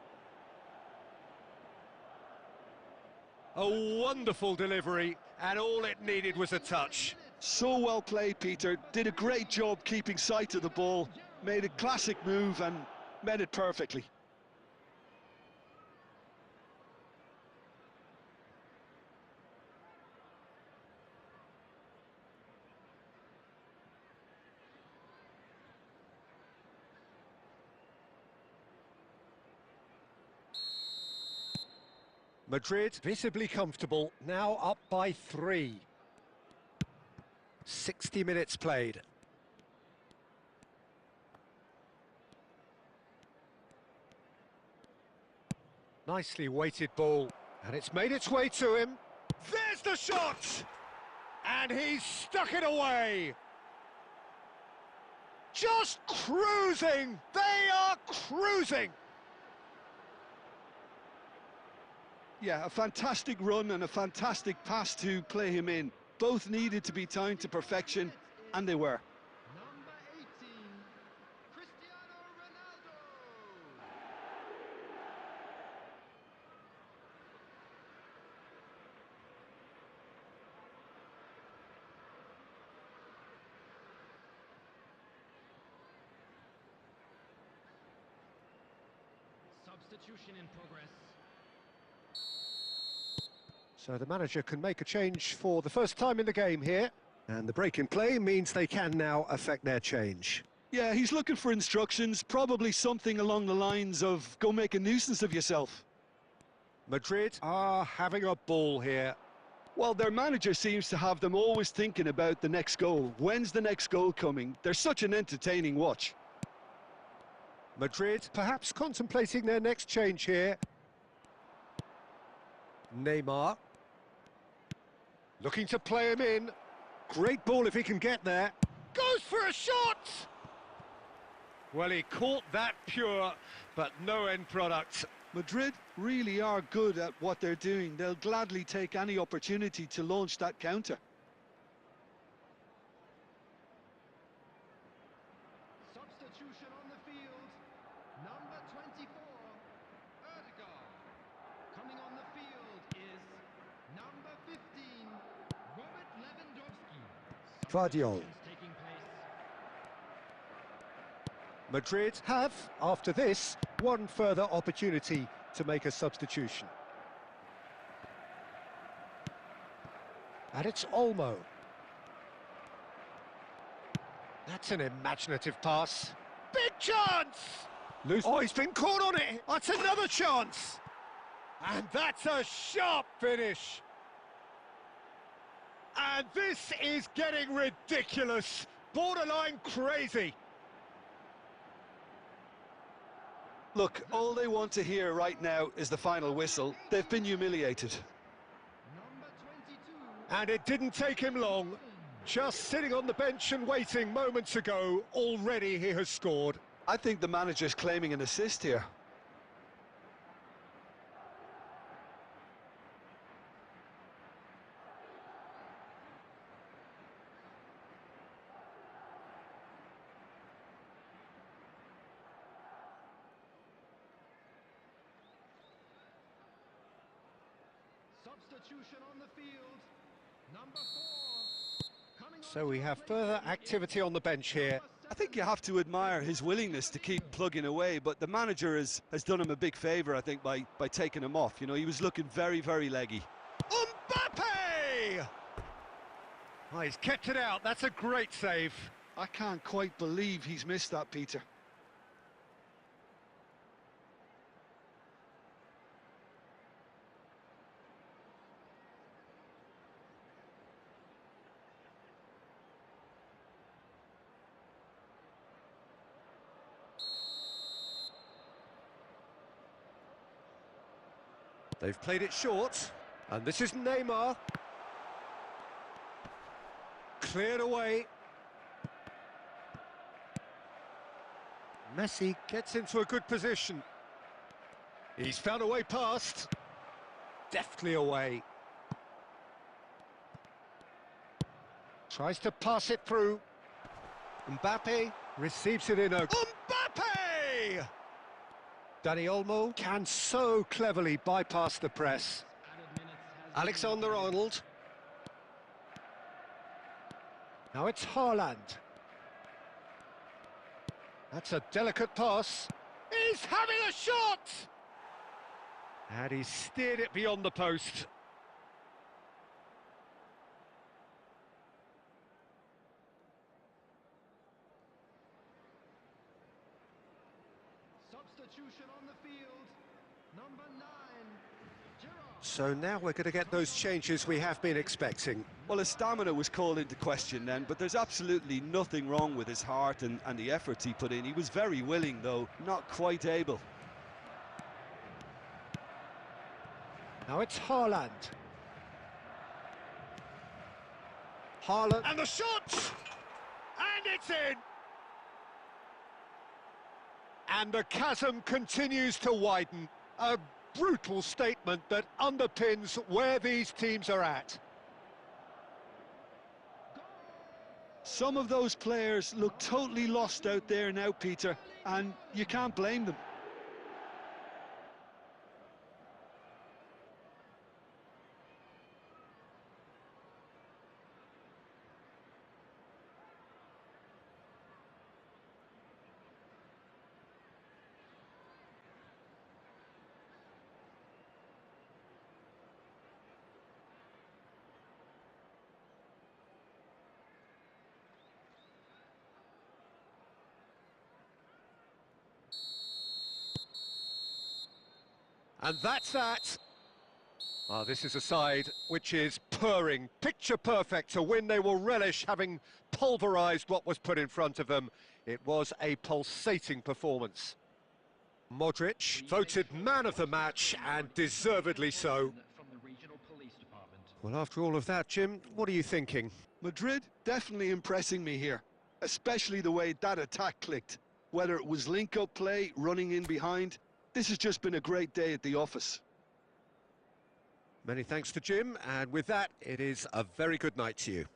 A wonderful delivery, and all it needed was a touch. So well played, Peter. Did a great job keeping sight of the ball. Made a classic move and met it perfectly. Madrid visibly comfortable, now up by 3. 60 minutes played. Nicely weighted ball, and it's made its way to him. There's the shot! And he's stuck it away! Just cruising! They are cruising! Yeah, a fantastic run and a fantastic pass to play him in. Both needed to be timed to perfection, and they were. Number 18, Cristiano Ronaldo. Substitution in progress. So the manager can make a change for the first time in the game here. And the break in play means they can now affect their change. Yeah, he's looking for instructions, probably something along the lines of, go make a nuisance of yourself. Madrid are having a ball here. Well, their manager seems to have them always thinking about the next goal. When's the next goal coming? They're such an entertaining watch. Madrid perhaps contemplating their next change here. Neymar. Looking to play him in. Great ball if he can get there. Goes for a shot! Well, he caught that pure, but no end product. Madrid really are good at what they're doing. They'll gladly take any opportunity to launch that counter. Substitution on the field. Number 24, Erdegaard. Coming on the field is number 15, Robert Lewandowski. Guardiola. Substitutions taking place. Madrid have, after this, one further opportunity to make a substitution. And it's Olmo. That's an imaginative pass. Big chance! Oh, he's been caught on it. That's another chance. And that's a sharp finish. And this is getting ridiculous. Borderline crazy. Look, all they want to hear right now is the final whistle. They've been humiliated. Number 22, And it didn't take him long. Just sitting on the bench and waiting moments ago, already he has scored. I think the manager's claiming an assist here. Substitution on the field. Number 4. Coming So on we to have replace further him activity is on the bench here. number I think you have to admire his willingness to keep plugging away, but the manager has done him a big favour, I think, by taking him off. You know, he was looking very, very leggy. Mbappe! Oh, he's kept it out. That's a great save. I can't quite believe he's missed that, Peter. They've played it short, and this is Neymar. Cleared away. Messi gets into a good position. He's found a way past. Deftly away. Tries to pass it through. Mbappe receives it in a... Mbappe! Dani Olmo can so cleverly bypass the press. Alexander-Arnold. Now it's Haaland. That's a delicate pass. He's having a shot! And he steered it beyond the post. Substitution on the field. Number 9. So now we're going to get those changes we have been expecting. Well, his stamina was called into question then, but there's absolutely nothing wrong with his heart and the efforts he put in. He was very willing, though, not quite able. Now it's Haaland. Haaland. And the shot! And it's in! And the chasm continues to widen. A brutal statement that underpins where these teams are at. Some of those players look totally lost out there now, Peter, and you can't blame them. And that's that. Ah, this is a side which is purring, picture perfect, a win they will relish, having pulverised what was put in front of them. It was a pulsating performance. Modric voted man of the match, and deservedly so. Well, after all of that, Jim, what are you thinking? Madrid definitely impressing me here, especially the way that attack clicked. Whether it was link-up play, running in behind, this has just been a great day at the office. Many thanks to Jim, and with that, it is a very good night to you.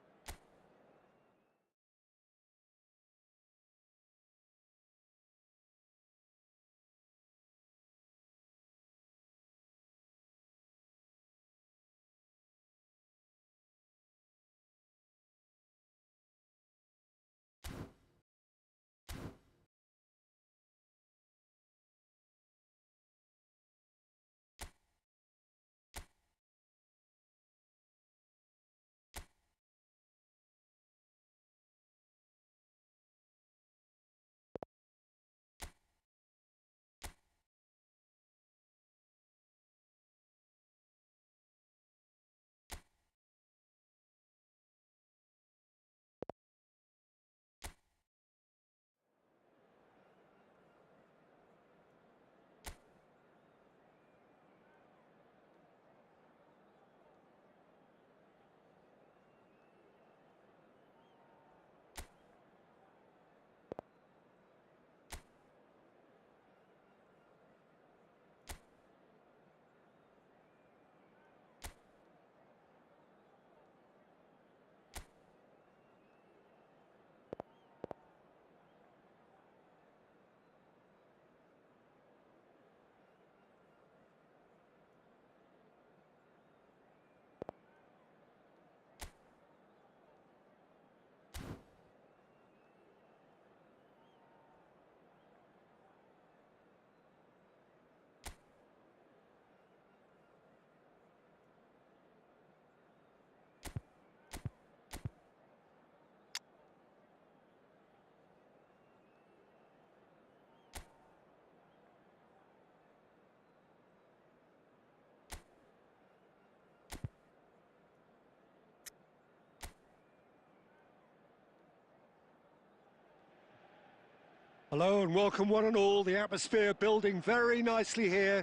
Hello and welcome one and all. The atmosphere building very nicely here.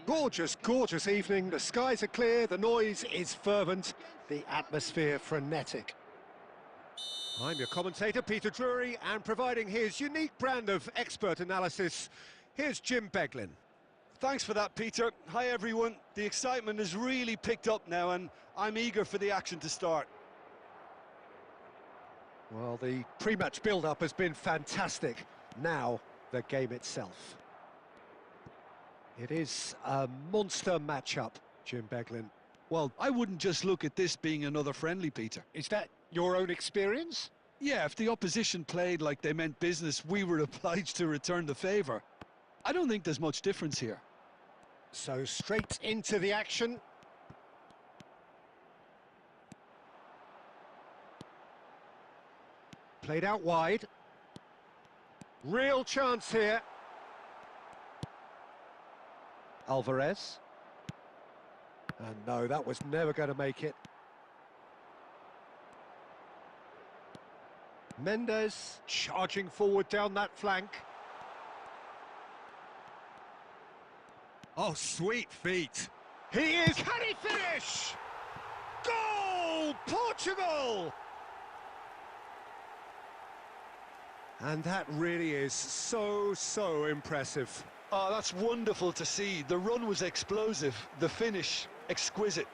Gorgeous, gorgeous evening. The skies are clear, the noise is fervent, the atmosphere frenetic. I'm your commentator, Peter Drury, and providing his unique brand of expert analysis, here's Jim Beglin. Thanks for that, Peter. Hi, everyone. The excitement has really picked up now, and I'm eager for the action to start. Well, the pre-match build-up has been fantastic. Now, the game itself. It is a monster matchup, Jim Beglin. Well, I wouldn't just look at this being another friendly, Peter. Is that your own experience? Yeah, if the opposition played like they meant business, we were obliged to return the favour. I don't think there's much difference here. So straight into the action. Played out wide. Real chance here. Alvarez. And no, that was never going to make it. Mendes charging forward down that flank. Oh, sweet feet. He is. Can he finish? Goal! Portugal! And that really is so impressive. Oh, that's wonderful to see. The run was explosive, the finish exquisite.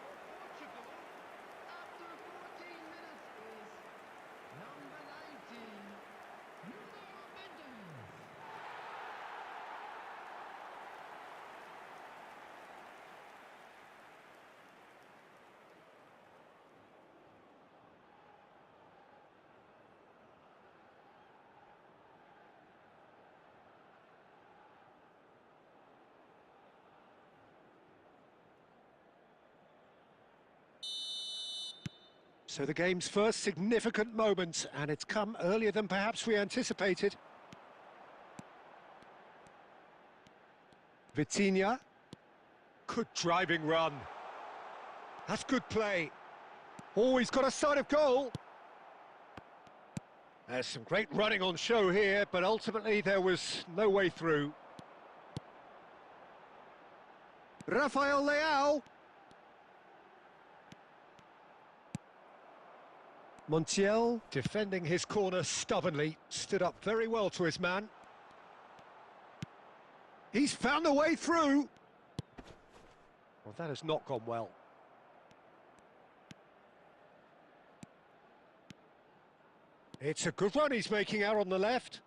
So the game's first significant moment, and it's come earlier than perhaps we anticipated. Vitinha. Good driving run. That's good play. Oh, he's got a sight of goal. There's some great running on show here, but ultimately there was no way through. Rafael Leao. Montiel, defending his corner stubbornly, stood up very well to his man. He's found a way through. Well, that has not gone well. It's a good run he's making out on the left.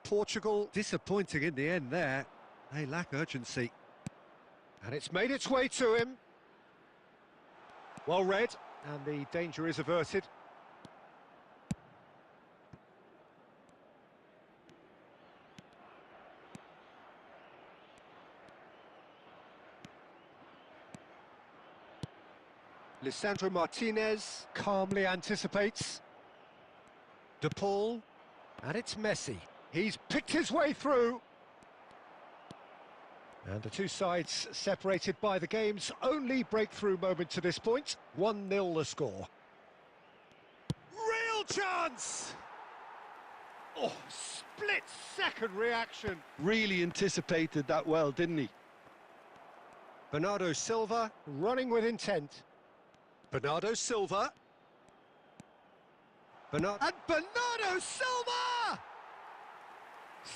Portugal disappointing in the end there. They lack urgency. And it's made its way to him. Well read, and the danger is averted. Lisandro Martinez calmly anticipates. De Paul, and it's Messi. He's picked his way through. And the two sides separated by the game's only breakthrough moment to this point. 1-0 the score. Real chance! Oh, split-second reaction. Really anticipated that well, didn't he? Bernardo Silva running with intent. Bernardo Silva. And Bernardo Silva!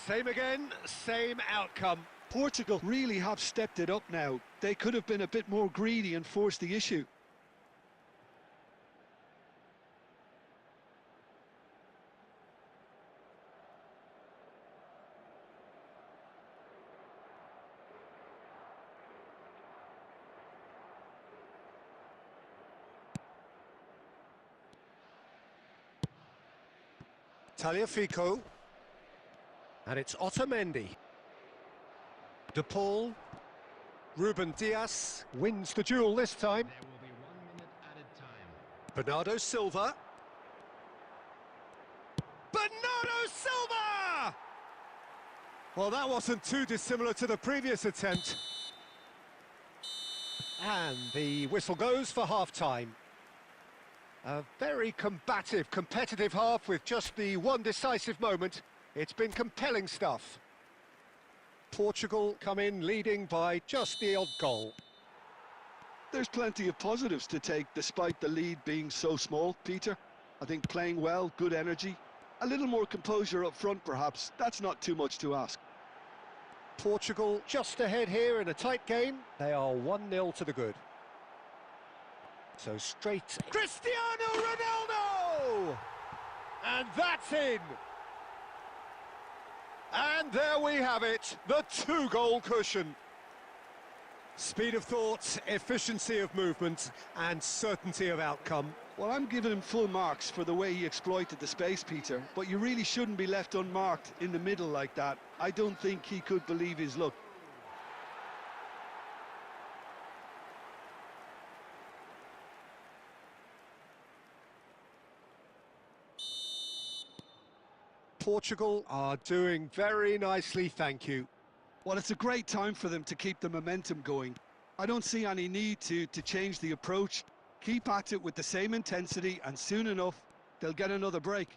Same again, same outcome. Portugal really have stepped it up now. They could have been a bit more greedy and forced the issue. Tagliafico. And it's Otamendi. De Paul. Ruben Dias wins the duel this time. There will be 1 minute added time. Bernardo Silva. Bernardo Silva! Well, that wasn't too dissimilar to the previous attempt. And the whistle goes for half-time. A very combative, competitive half with just the one decisive moment. It's been compelling stuff. Portugal come in leading by just the odd goal. There's plenty of positives to take despite the lead being so small, Peter. I think playing well, good energy, a little more composure up front perhaps. That's not too much to ask. Portugal just ahead here in a tight game. They are 1-0 to the good. So straight... Cristiano Ronaldo! And that's in! And there we have it, the 2-goal cushion. Speed of thought, efficiency of movement, and certainty of outcome. Well, I'm giving him full marks for the way he exploited the space, Peter, but you really shouldn't be left unmarked in the middle like that. I don't think he could believe his luck. Portugal are doing very nicely, thank you. Well, it's a great time for them to keep the momentum going. I don't see any need to change the approach. Keep at it with the same intensity, and soon enough, they'll get another break.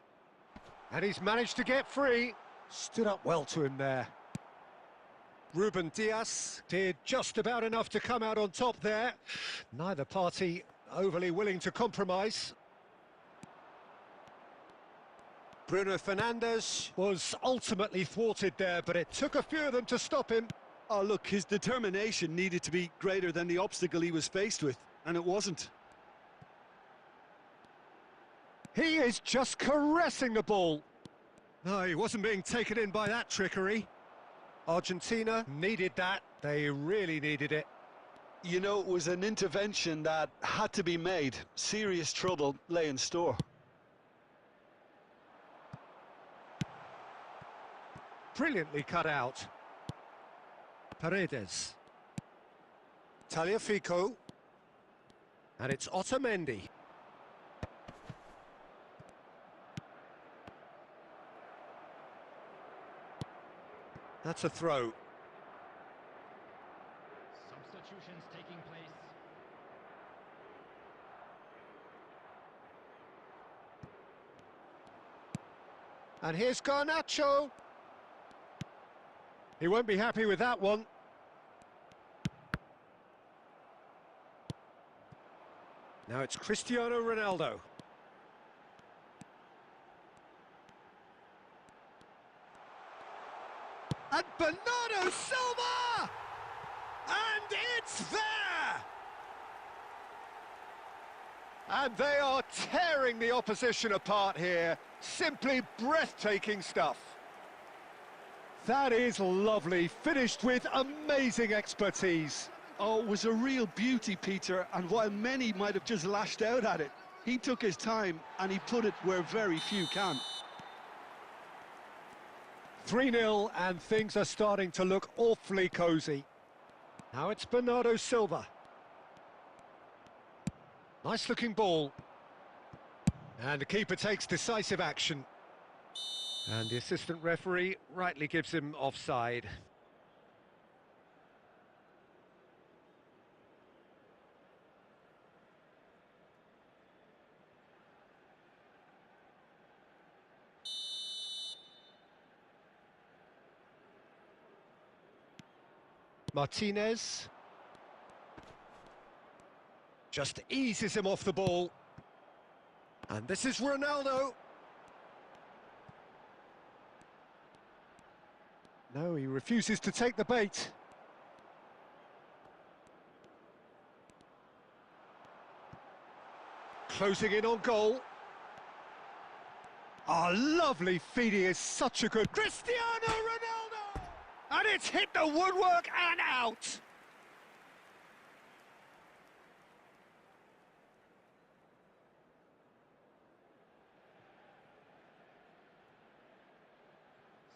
And he's managed to get free. Stood up well to him there. Ruben Dias did just about enough to come out on top there. Neither party overly willing to compromise. Bruno Fernandes was ultimately thwarted there, but it took a few of them to stop him. Oh, look, his determination needed to be greater than the obstacle he was faced with, and it wasn't. He is just caressing the ball. No, he wasn't being taken in by that trickery. Argentina needed that. They really needed it. You know, it was an intervention that had to be made. Serious trouble lay in store. Brilliantly cut out. Paredes. Tagliafico. And it's Otamendi. That's a throw. Substitutions taking place. And here's Garnacho. He won't be happy with that one. Now it's Cristiano Ronaldo. And Bernardo Silva! And it's there! And they are tearing the opposition apart here. Simply breathtaking stuff. That is lovely, finished with amazing expertise. Oh, it was a real beauty, Peter, and while many might have just lashed out at it, he took his time and he put it where very few can. 3-0 and things are starting to look awfully cosy. Now it's Bernardo Silva. Nice looking ball. And the keeper takes decisive action. And the assistant referee rightly gives him offside. Martinez. Just eases him off the ball. And this is Ronaldo. No, he refuses to take the bait. Closing in on goal. Oh, lovely feed. He is such a good... Cristiano Ronaldo! And it's hit the woodwork and out.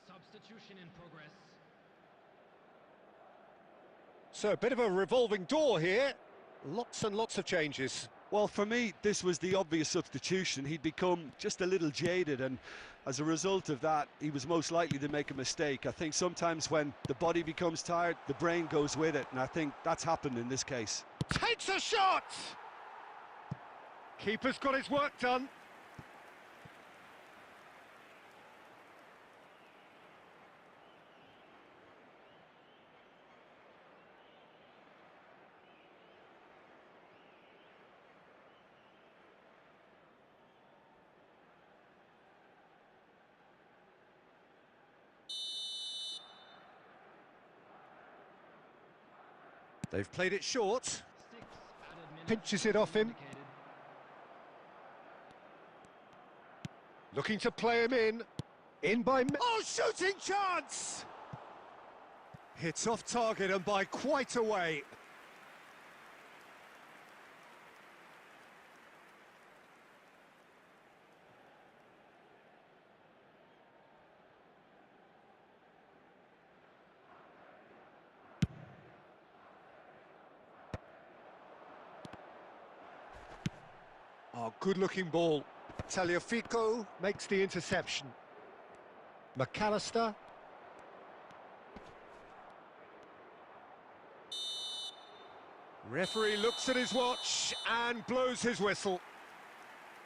Substitution in progress. So a bit of a revolving door here. Lots and lots of changes. Well, for me, this was the obvious substitution. He'd become just a little jaded, and as a result of that, he was most likely to make a mistake. I think sometimes when the body becomes tired, the brain goes with it, and I think that's happened in this case. Takes a shot! Keeper's got his work done. They've played it short. 6 added minutes Pinches it off him. indicated. Looking to play him in. In by... Oh, shooting chance! Hits off target and by quite a way. Oh, good-looking ball. Tagliafico makes the interception. McAllister. Referee looks at his watch and blows his whistle.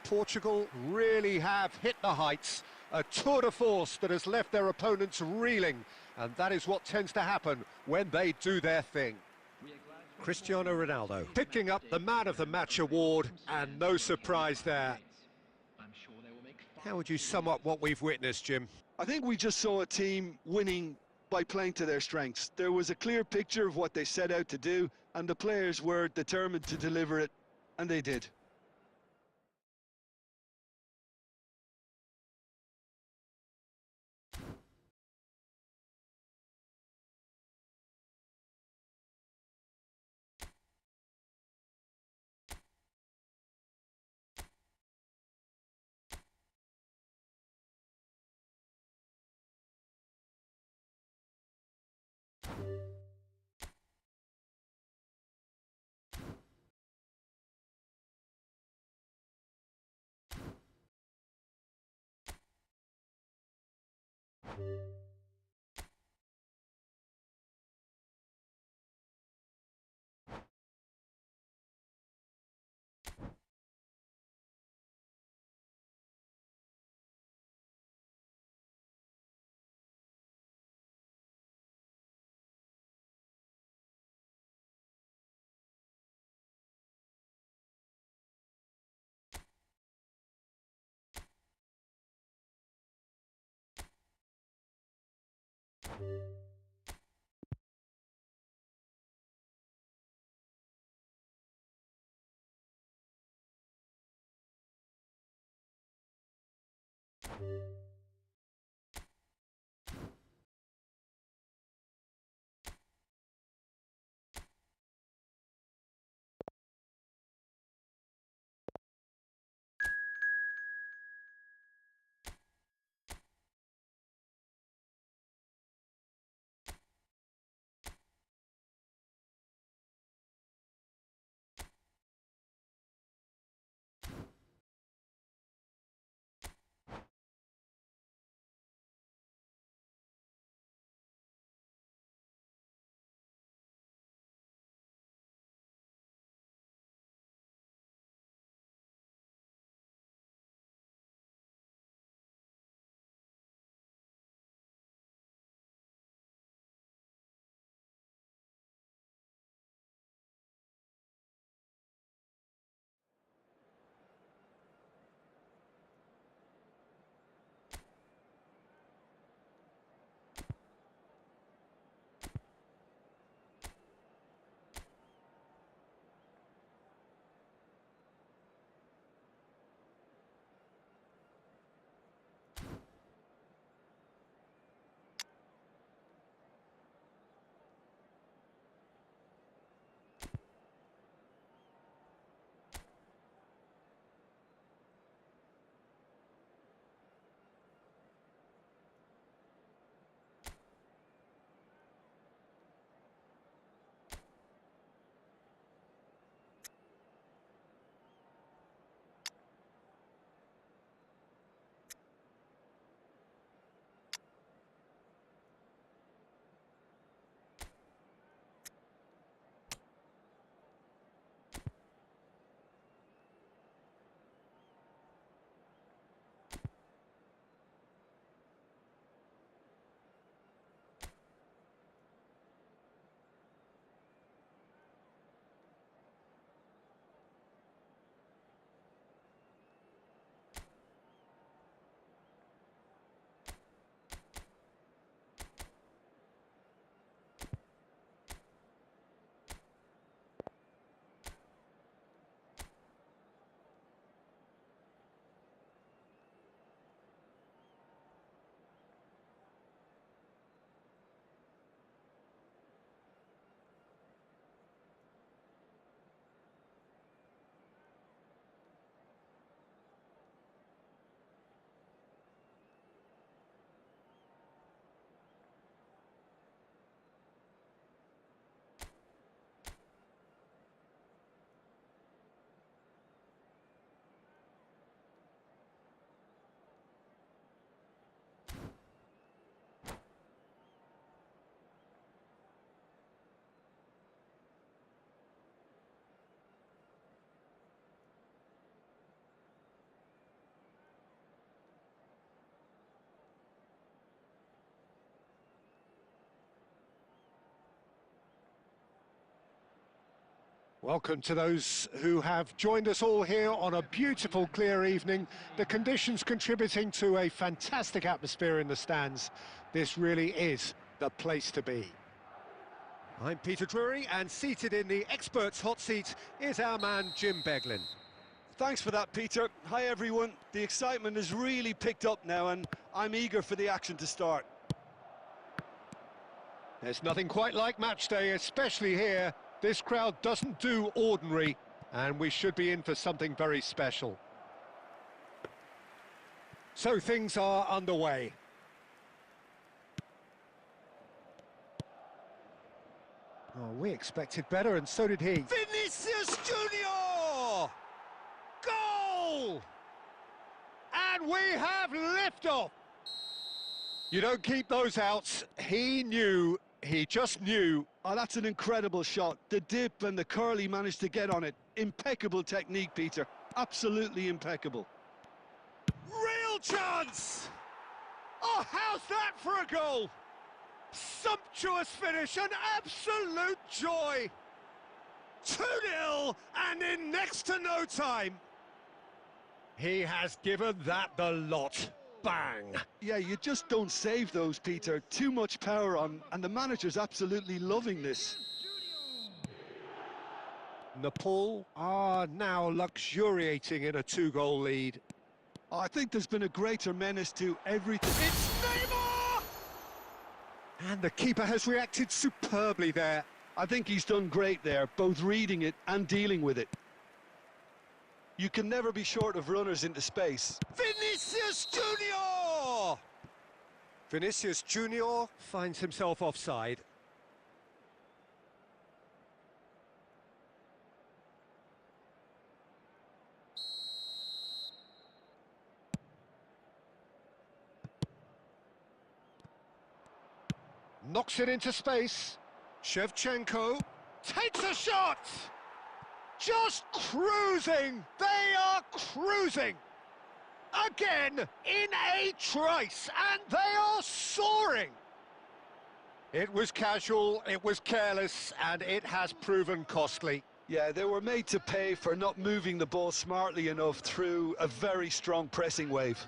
Portugal really have hit the heights. A tour de force that has left their opponents reeling. And that is what tends to happen when they do their thing. Cristiano Ronaldo picking up the Man of the Match award, and no surprise there. How would you sum up what we've witnessed, Jim? I think we just saw a team winning by playing to their strengths. There was a clear picture of what they set out to do, and the players were determined to deliver it, and they did. Welcome to those who have joined us all here on a beautiful, clear evening. The conditions contributing to a fantastic atmosphere in the stands. This really is the place to be. I'm Peter Drury, and seated in the experts' hot seat is our man Jim Beglin. Thanks for that, Peter. Hi, everyone. The excitement has really picked up now, and I'm eager for the action to start. There's nothing quite like match day, especially here. This crowd doesn't do ordinary, and we should be in for something very special. So things are underway. Oh, we expected better, and so did he. Vinicius Junior! Goal! And we have liftoff! You don't keep those outs. He knew, he just knew. Oh, that's an incredible shot. The dip and the curl he managed to get on it. Impeccable technique, Peter. Absolutely impeccable. Real chance! Oh, how's that for a goal? Sumptuous finish, an absolute joy. 2-0, and in next to no time. He has given that the lot. Bang! Yeah, you just don't save those, Peter. Too much power on, and the manager's absolutely loving this. Nepal are now luxuriating in a 2-goal lead. Oh, I think there's been a greater menace to everything. It's Neymar! And the keeper has reacted superbly there. I think he's done great there, both reading it and dealing with it. You can never be short of runners into space. Vinicius Junior! Vinicius Junior finds himself offside. Knocks it into space. Shevchenko takes a shot! Just cruising! They are cruising! Again, in a trice, and they are soaring! It was casual, it was careless, and it has proven costly. Yeah, they were made to pay for not moving the ball smartly enough through a very strong pressing wave.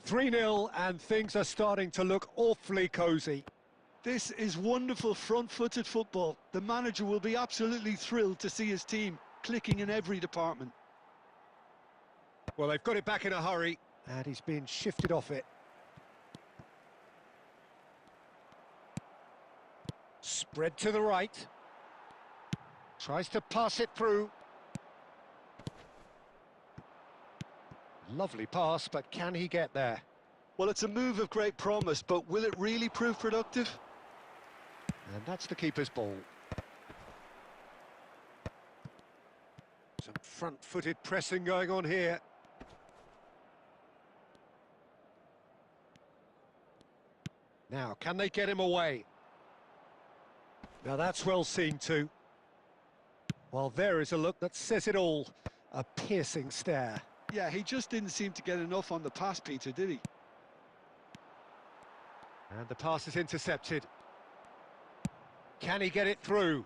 3-0, and things are starting to look awfully cosy. This is wonderful front-footed football. The manager will be absolutely thrilled to see his team clicking in every department. Well, they've got it back in a hurry, and he's been shifted off it. Spread to the right. Tries to pass it through. Lovely pass, but can he get there? Well, it's a move of great promise, but will it really prove productive? And that's the keeper's ball. Some front-footed pressing going on here. Now, can they get him away? Now that's well seen too. Well, there is a look that says it all. A piercing stare. Yeah, he just didn't seem to get enough on the pass, Peter, did he? And the pass is intercepted. Can he get it through?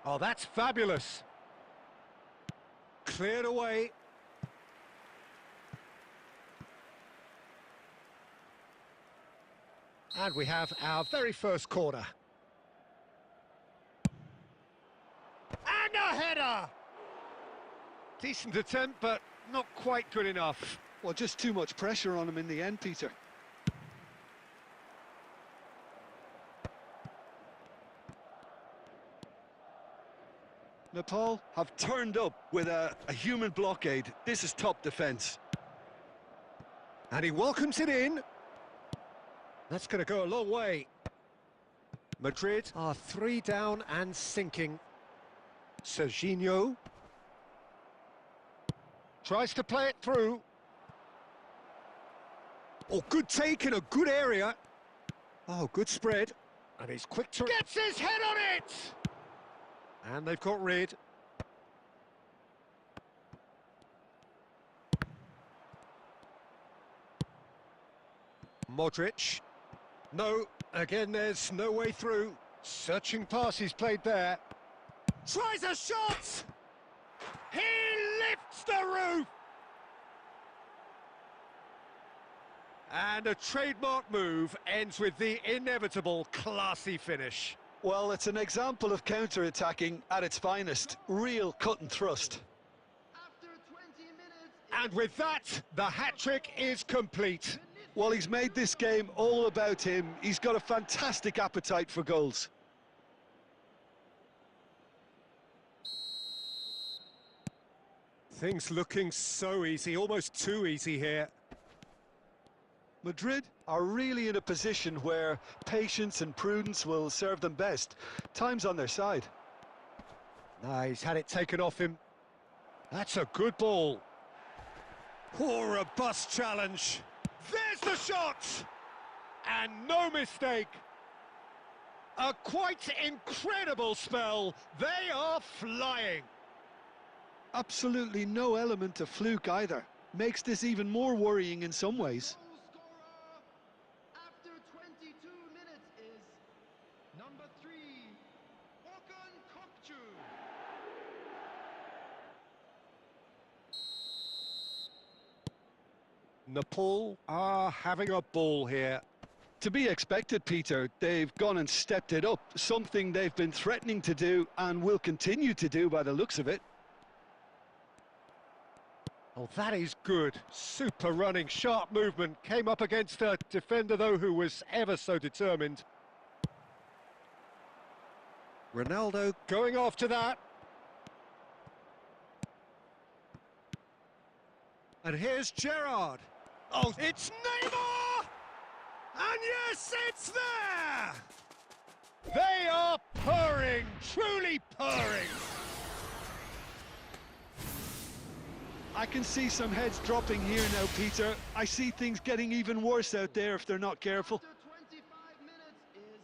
Oh, that's fabulous. Cleared away. And we have our very first corner. And a header! Decent attempt, but not quite good enough. Well, just too much pressure on him in the end, Peter. Nepal have turned up with a human blockade. This is top defence. And he welcomes it in. That's going to go a long way. Madrid are 3 down and sinking. Serginho tries to play it through. Oh, good take in a good area. Oh, good spread. And he's quick to... Gets his head on it! And they've got rid. Modric. No, Again, there's no way through. Searching pass he's played there. Tries a shot! He lifts the roof! And a trademark move ends with the inevitable classy finish. Well, it's an example of counter-attacking at its finest. Real cut and thrust. After 20 minutes, And with that, the hat-trick is complete. Well, he's made this game all about him. He's got a fantastic appetite for goals. Things looking so easy, almost too easy here. Madrid are really in a position where patience and prudence will serve them best. Time's on their side. No, he's had it taken off him. That's a good ball. Poor robust challenge. There's the shot! And no mistake. A quite incredible spell. They are flying. Absolutely no element of fluke either. Makes this even more worrying in some ways. goal scorer after 22 minutes is number 3, Okan Kokcu. Nepal are having a ball here. To be expected, Peter. They've gone and stepped it up. Something they've been threatening to do and will continue to do by the looks of it. Oh, that is good. Super running, sharp movement. Came up against a defender, though, who was ever so determined. Ronaldo going after that. And here's Gerrard. Oh, it's Neymar! And yes, it's there! They are purring, truly purring. I can see some heads dropping here now, Peter. I see things getting even worse out there if they're not careful. After 25 minutes is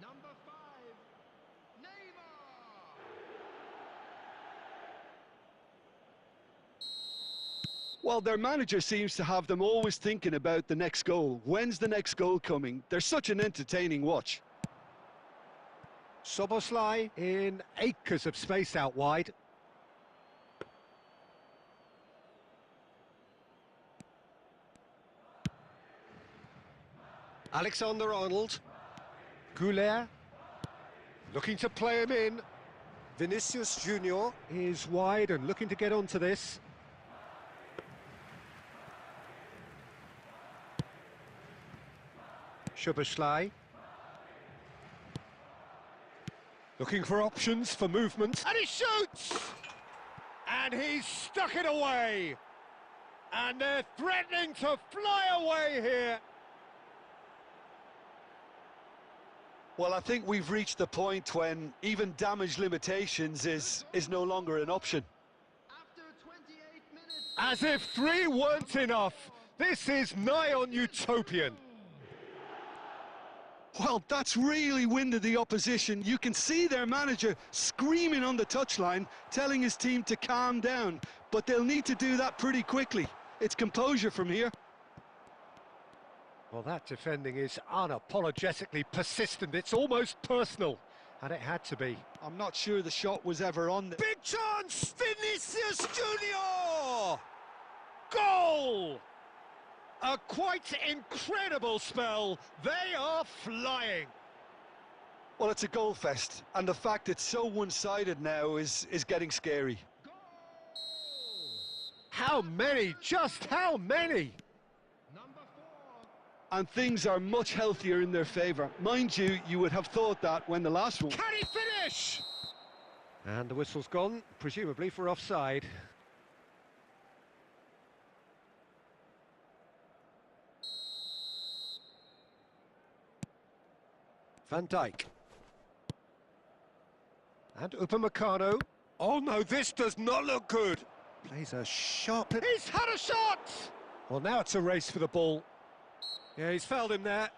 number 5, Neymar. Well, their manager seems to have them always thinking about the next goal. When's the next goal coming? They're such an entertaining watch. Soboslai in acres of space out wide. Alexander-Arnold. Goulet. Looking to play him in. Vinicius Junior is wide and looking to get onto this. Szoboszlai. Looking for options for movement. And he shoots! And he's stuck it away. And they're threatening to fly away here. Well, I think we've reached the point when even damage limitations is no longer an option. After 28 minutes, As if 3 weren't enough. This is nigh on utopian. Well, that's really winded the opposition. You can see their manager screaming on the touchline, telling his team to calm down. But they'll need to do that pretty quickly. It's composure from here. Well, that defending is unapologetically persistent. It's almost personal. And it had to be. I'm not sure the shot was ever on. Big chance! Vinicius Junior! Goal! A quite incredible spell. They are flying. Well, it's a goal fest, and the fact it's so one-sided now is getting scary. goal. How many? Just how many? Number 4, And things are much healthier in their favour. Mind you, you would have thought that when the last one... Can he finish? And the whistle's gone, presumably for offside. Van Dijk. And Upamecano. Oh no, this does not look good. Plays a sharp... He's had a shot! Well, now it's a race for the ball. Yeah, he's fouled him there.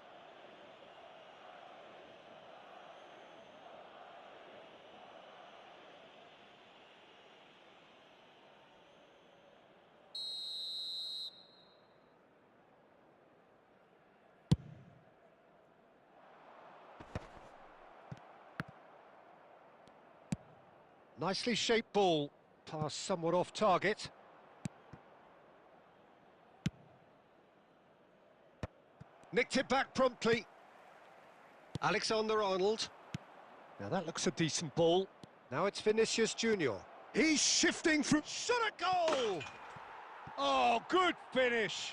Nicely shaped ball. Pass somewhat off target. Nicked it back promptly. Alexander-Arnold. Now that looks a decent ball. Now it's Vinicius Junior. He's shifting through. Shot at goal! Oh, good finish.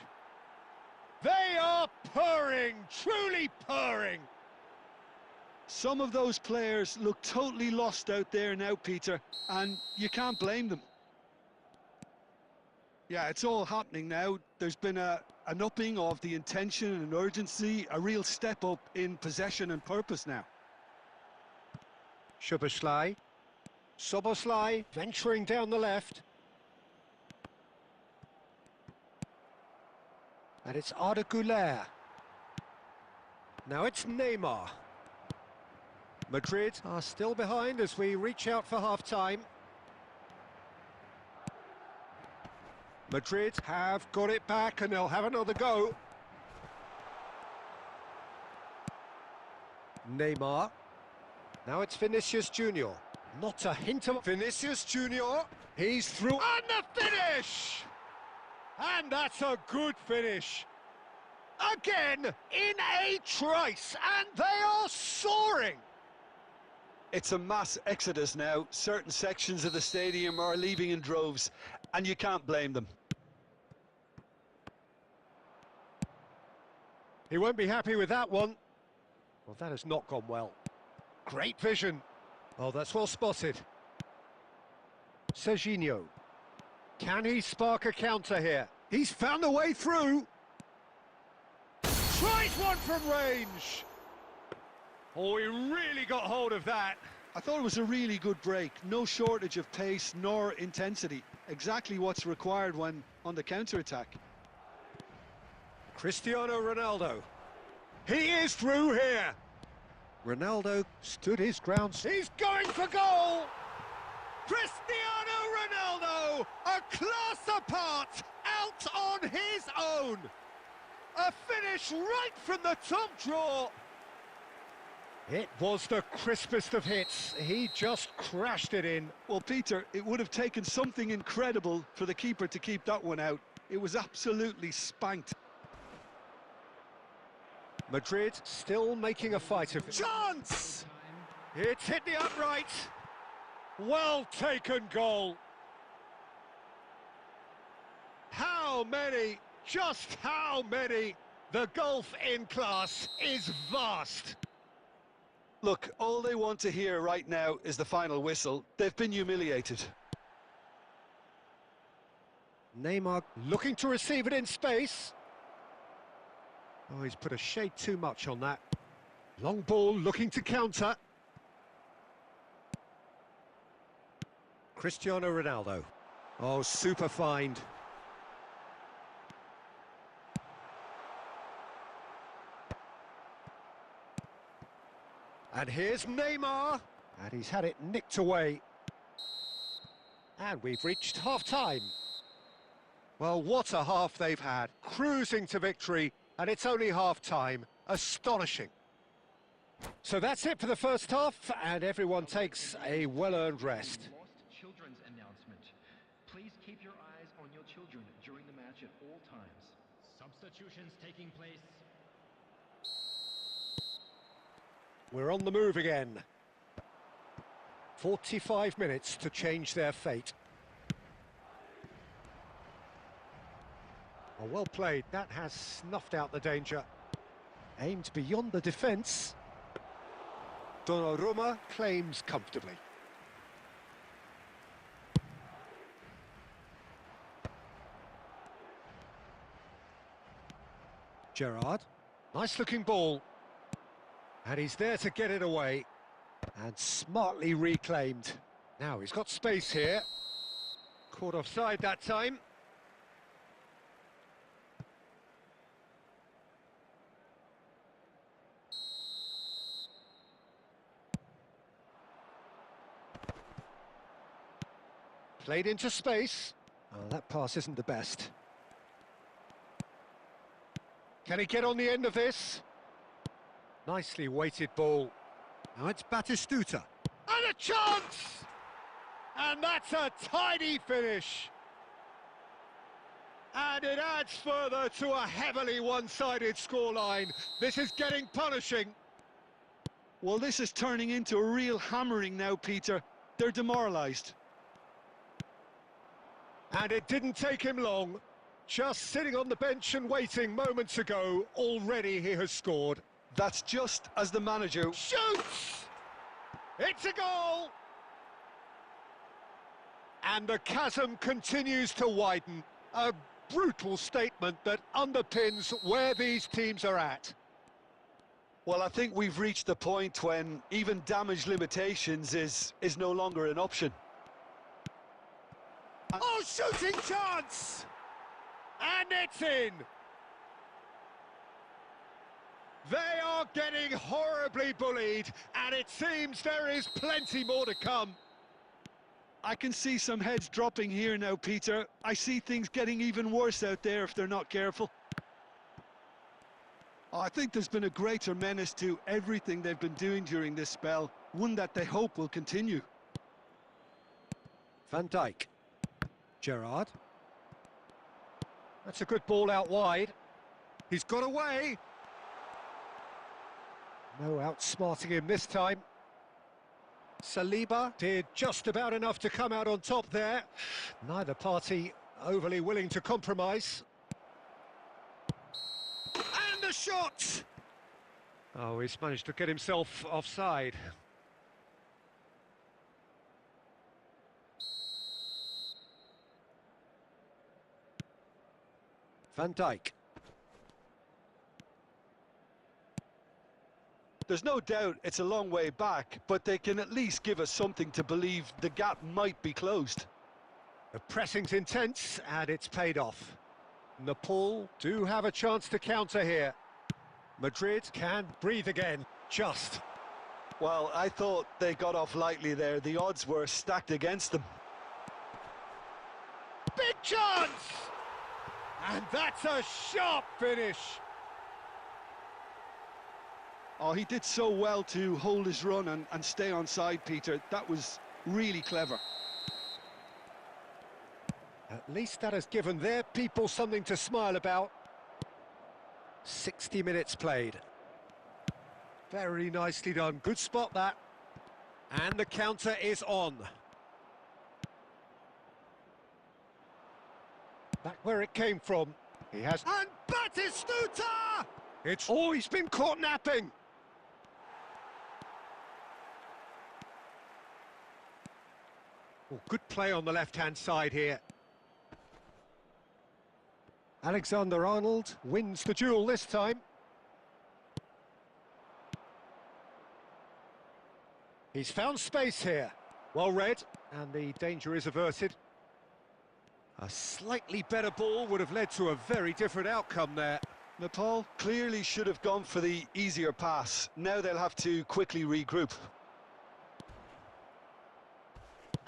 They are purring, truly purring. Some of those players look totally lost out there now, Peter, and you can't blame them. Yeah, it's all happening now. There's been an upping of the intention and urgency, a real step up in possession and purpose now. Szoboszlai. Szoboszlai venturing down the left. And it's Arda Güler. Now it's Neymar. Madrid are still behind as we reach out for half-time. Madrid have got it back and they'll have another go. Neymar. Now it's Vinicius Junior. Not a hint of Vinicius Junior. He's through and the finish! And that's a good finish. Again, in a trice, and they are soaring. It's a mass exodus now. Certain sections of the stadium are leaving in droves, and you can't blame them. He won't be happy with that one. Well, that has not gone well. Great vision. Oh, that's well spotted. Serginho. Can he spark a counter here? He's found a way through. Tries one from range. Oh, he really got hold of that. I thought it was a really good break. No shortage of pace nor intensity. Exactly what's required when on the counter-attack. Cristiano Ronaldo. He is through here. Ronaldo stood his ground. He's going for goal. Cristiano Ronaldo, a class apart, out on his own. A finish right from the top draw. It was the crispest of hits. He just crashed it in. Well, Peter, it would have taken something incredible for the keeper to keep that one out. It was absolutely spanked. Madrid still making a fight of it. Chance! It's hit the upright. Well taken goal. How many? Just how many? The gulf in class is vast. Look, all they want to hear right now is the final whistle. They've been humiliated. Neymar looking to receive it in space. Oh, he's put a shade too much on that. Long ball looking to counter. Cristiano Ronaldo. Oh, super find. And here's Neymar. And he's had it nicked away. And we've reached half-time. Well, what a half they've had. Cruising to victory, and it's only half-time. Astonishing. So that's it for the first half, and everyone takes a well-earned rest. Children's announcement. Please keep your eyes on your children during the match at all times. Substitutions taking place. We're on the move again. 45 minutes to change their fate. Oh, well played. That has snuffed out the danger. Aimed beyond the defence. Donnarumma claims comfortably. Gerrard. Nice looking ball. And he's there to get it away. And smartly reclaimed. Now he's got space here. Caught offside that time. Played into space. Oh, that pass isn't the best. Can he get on the end of this? Nicely weighted ball. Now it's Batistuta. And a chance! And that's a tidy finish. And it adds further to a heavily one-sided scoreline. This is getting punishing. Well, this is turning into a real hammering now, Peter. They're demoralised. And it didn't take him long. Just sitting on the bench and waiting moments ago, already he has scored. That's just as the manager Shoots! It's a goal! And the chasm continues to widen. A brutal statement that underpins where these teams are at. Well, I think we've reached the point when even damage limitations is no longer an option. Oh, shooting chance! And it's in! They are getting horribly bullied, and it seems there is plenty more to come. I can see some heads dropping here now, Peter. I see things getting even worse out there if they're not careful. I think there's been a greater menace to everything they've been doing during this spell, one that they hope will continue. Van Dijk. Gerrard. That's a good ball out wide. He's got away. No outsmarting him this time. Saliba did just about enough to come out on top there. Neither party overly willing to compromise. And the shot! Oh, he's managed to get himself offside. Van Dijk. There's no doubt it's a long way back, but they can at least give us something to believe the gap might be closed. The pressing's intense, and it's paid off. Nepal do have a chance to counter here. Madrid can breathe again, just. Well, I thought they got off lightly there. The odds were stacked against them. Big chance! And that's a sharp finish. Oh, he did so well to hold his run and stay on side, Peter. That was really clever. At least that has given their people something to smile about. 60 minutes played. Very nicely done. Good spot, that. And the counter is on. Back where it came from. He has... And Batistuta! It's always been caught napping. Oh, good play on the left-hand side here. Alexander-Arnold wins the duel this time. He's found space here. Well read, and the danger is averted. A slightly better ball would have led to a very different outcome there. Nepal clearly should have gone for the easier pass. Now they'll have to quickly regroup.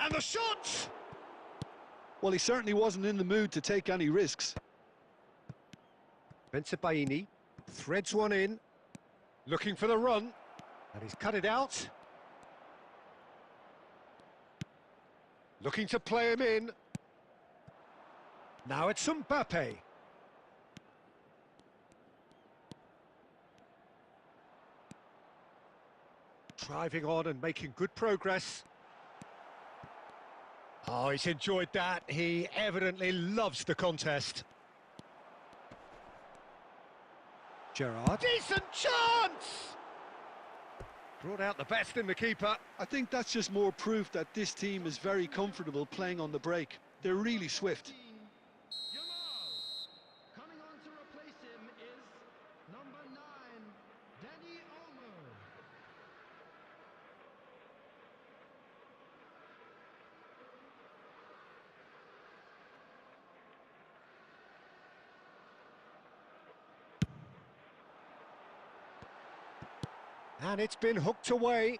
And the shot! Well, he certainly wasn't in the mood to take any risks. Bensebaini threads one in, looking for the run, and he's cut it out. Looking to play him in. Now it's Mbappe. Driving on and making good progress. Oh, he's enjoyed that. He evidently loves the contest. Gerrard. Decent chance! Brought out the best in the keeper. I think that's just more proof that this team is very comfortable playing on the break. They're really swift. Coming on to replace him is number 9, Danny Olmo. And it's been hooked away.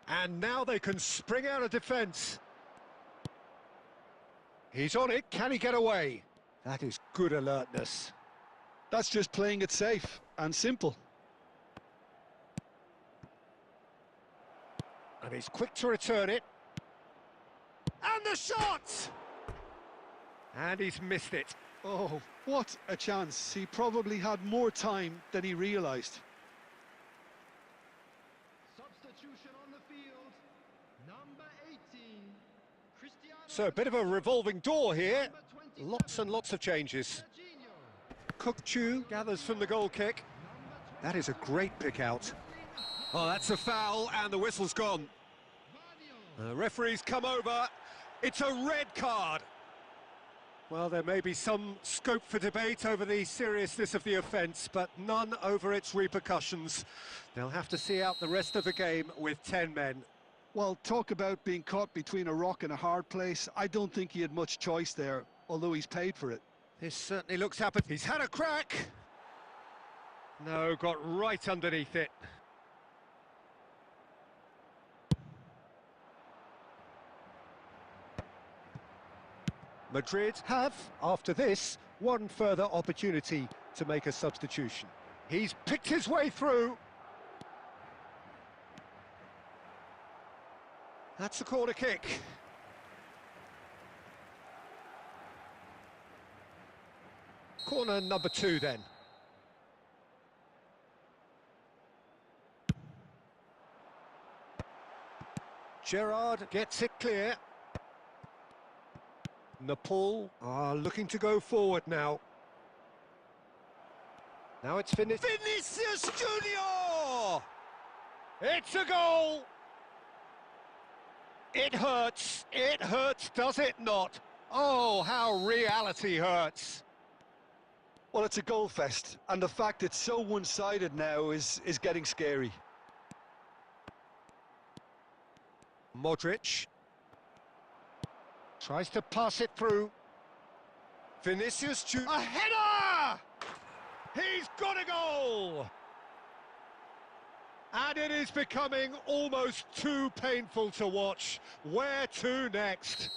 And now they can spring out of defence. He's on it. Can he get away? That is good alertness. That's just playing it safe and simple. And he's quick to return it. And the shot! And he's missed it. Oh, what a chance. He probably had more time than he realised. Substitution on the field. Number 18. Cristiano. So a bit of a revolving door here. Number 27, Lots and lots of changes. Serginho. Cook gathers from the goal kick. That is a great pick out. Oh, that's a foul, and the whistle's gone. The referee's come over. It's a red card. Well, there may be some scope for debate over the seriousness of the offence, but none over its repercussions. They'll have to see out the rest of the game with 10 men. Well, talk about being caught between a rock and a hard place. I don't think he had much choice there, although he's paid for it. This certainly looks happy. He's had a crack. No, got right underneath it. Madrid have, after this, one further opportunity to make a substitution. He's picked his way through. That's the corner kick. Corner number 2 then. Gerrard gets it clear. Nepal are looking to go forward now. Now it's finished. Vinicius Junior! It's a goal! It hurts, does it not? Oh, how reality hurts. Well, it's a goal fest, and the fact it's so one-sided now is getting scary. Modric tries to pass it through. Vinicius Junior. A header! He's got a goal! And it is becoming almost too painful to watch. Where to next?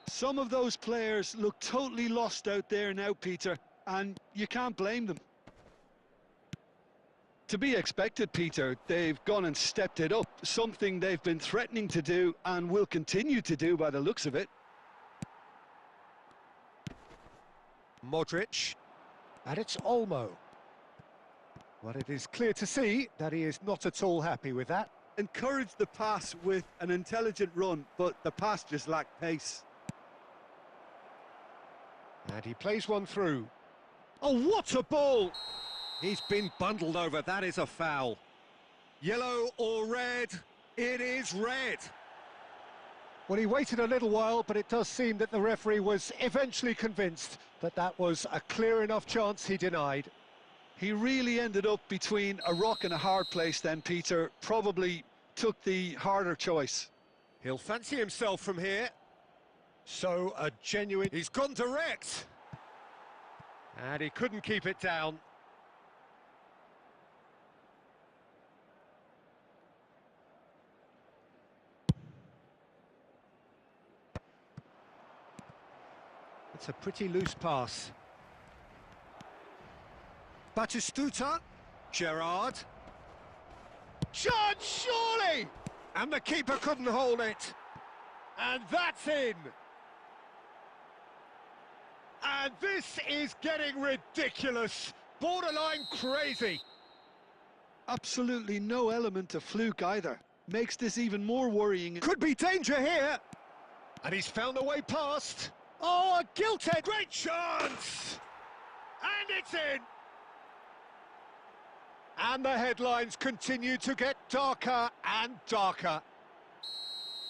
Some of those players look totally lost out there now, Peter, and you can't blame them. To be expected, Peter. They've gone and stepped it up, something they've been threatening to do and will continue to do by the looks of it. Modric, and it's Olmo. Well, it is clear to see that he is not at all happy with that. Encouraged the pass with an intelligent run, but the pass just lacked pace. And he plays one through. Oh, what a ball! He's been bundled over. That is a foul. Yellow or red? It is red. Well, he waited a little while, but it does seem that the referee was eventually convinced that that was a clear enough chance he denied. He really ended up between a rock and a hard place then, Peter. Probably took the harder choice. He'll fancy himself from here. So, a genuine... He's gone direct! And he couldn't keep it down. It's a pretty loose pass. Batistuta, Gerrard. Chance, surely! And the keeper couldn't hold it. And that's in. And this is getting ridiculous, borderline crazy. Absolutely no element of fluke either. Makes this even more worrying. Could be danger here. And he's found a way past. Oh, a gilt-edge. Great chance! And it's in. And the headlines continue to get darker and darker.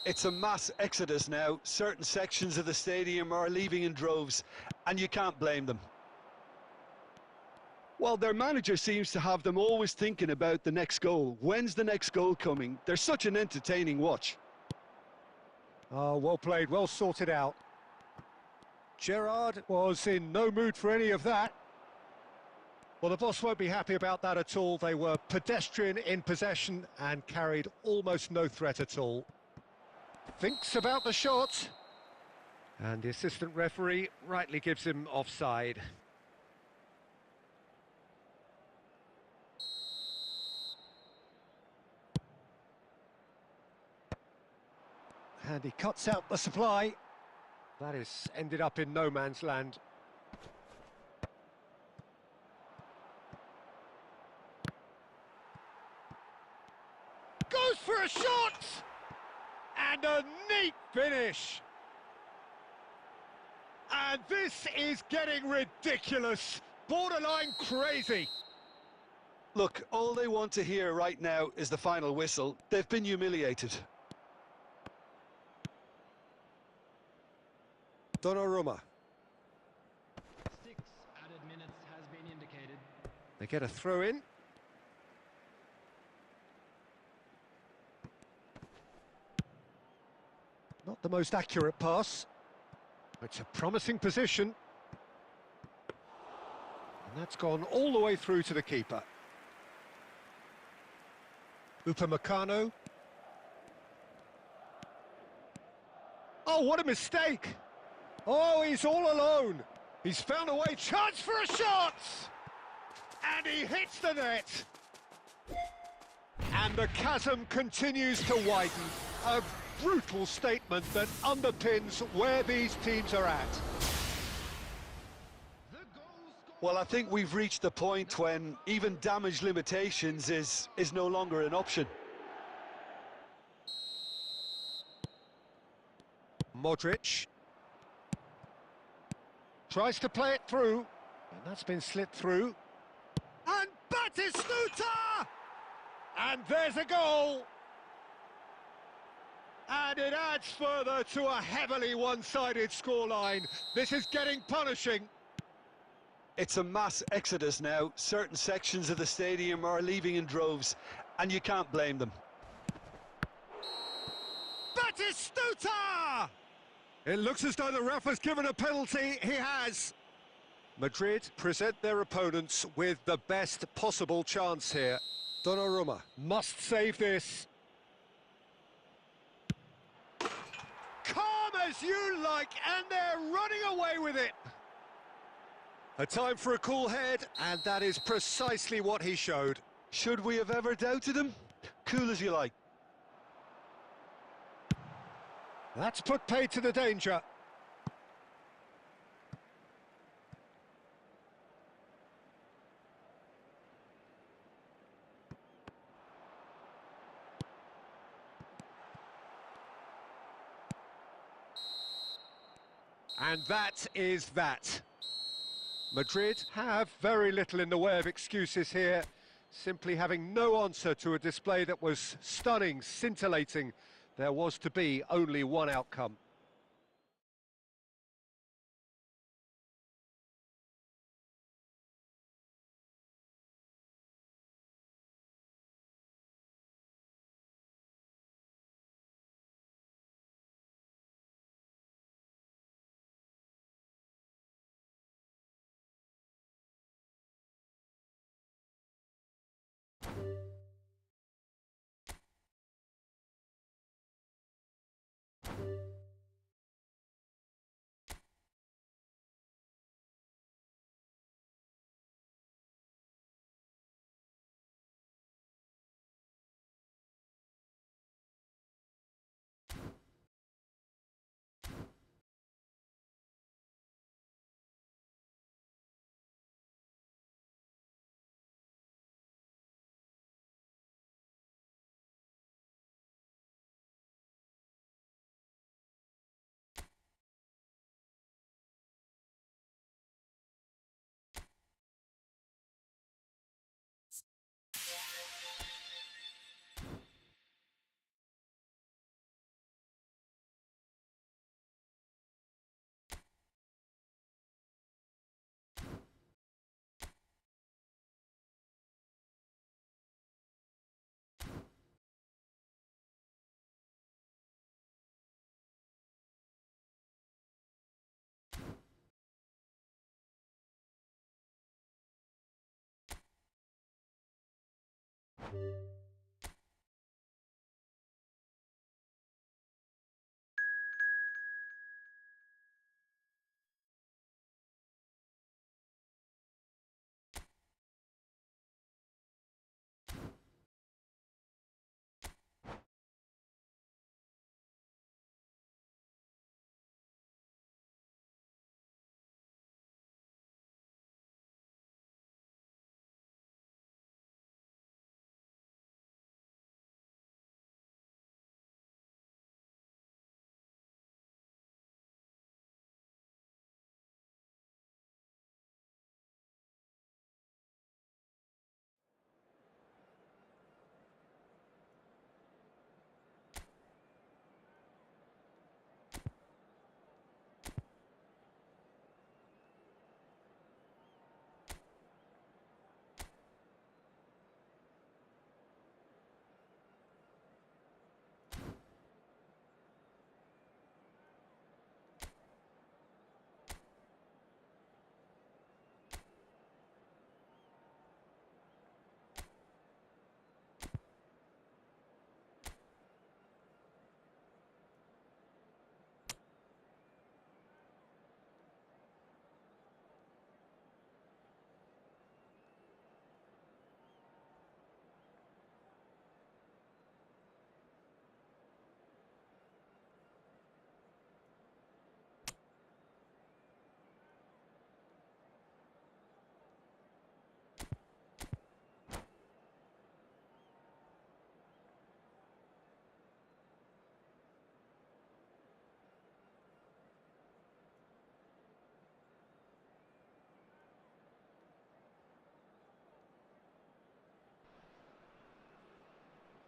It's a mass exodus now. Certain sections of the stadium are leaving in droves, and you can't blame them. Well, their manager seems to have them always thinking about the next goal. When's the next goal coming? They're such an entertaining watch. Oh, well played, well sorted out. Gerrard was in no mood for any of that. Well, the boss won't be happy about that at all. They were pedestrian in possession and carried almost no threat at all. Thinks about the shot. And the assistant referee rightly gives him offside. And he cuts out the supply. That is ended up in no man's land. Goes for a shot! And a neat finish! And this is getting ridiculous, borderline crazy. Look, all they want to hear right now is the final whistle. They've been humiliated. Donnarumma. 6 added minutes has been indicated. They get a throw in. Not the most accurate pass. It's a promising position. And that's gone all the way through to the keeper. Upamecano. Oh, what a mistake! Oh, he's all alone. He's found a way, chance for a shot! And he hits the net. And the chasm continues to widen. A brutal statement that underpins where these teams are at. Well, I think we've reached the point when even damage limitations is no longer an option. Modric. Tries to play it through. And that's been slit through. And Batistuta! And there's a goal! And it adds further to a heavily one-sided scoreline. This is getting punishing. It's a mass exodus now. Certain sections of the stadium are leaving in droves, and you can't blame them. Batistuta! It looks as though the ref has given a penalty. He has. Madrid present their opponents with the best possible chance here. Donnarumma must save this. Calm as you like, and they're running away with it. A time for a cool head, and that is precisely what he showed. Should we have ever doubted him? Cool as you like. That's put paid to the danger. And that is that. Madrid have very little in the way of excuses here, simply having no answer to a display that was stunning, scintillating. There was to be only one outcome.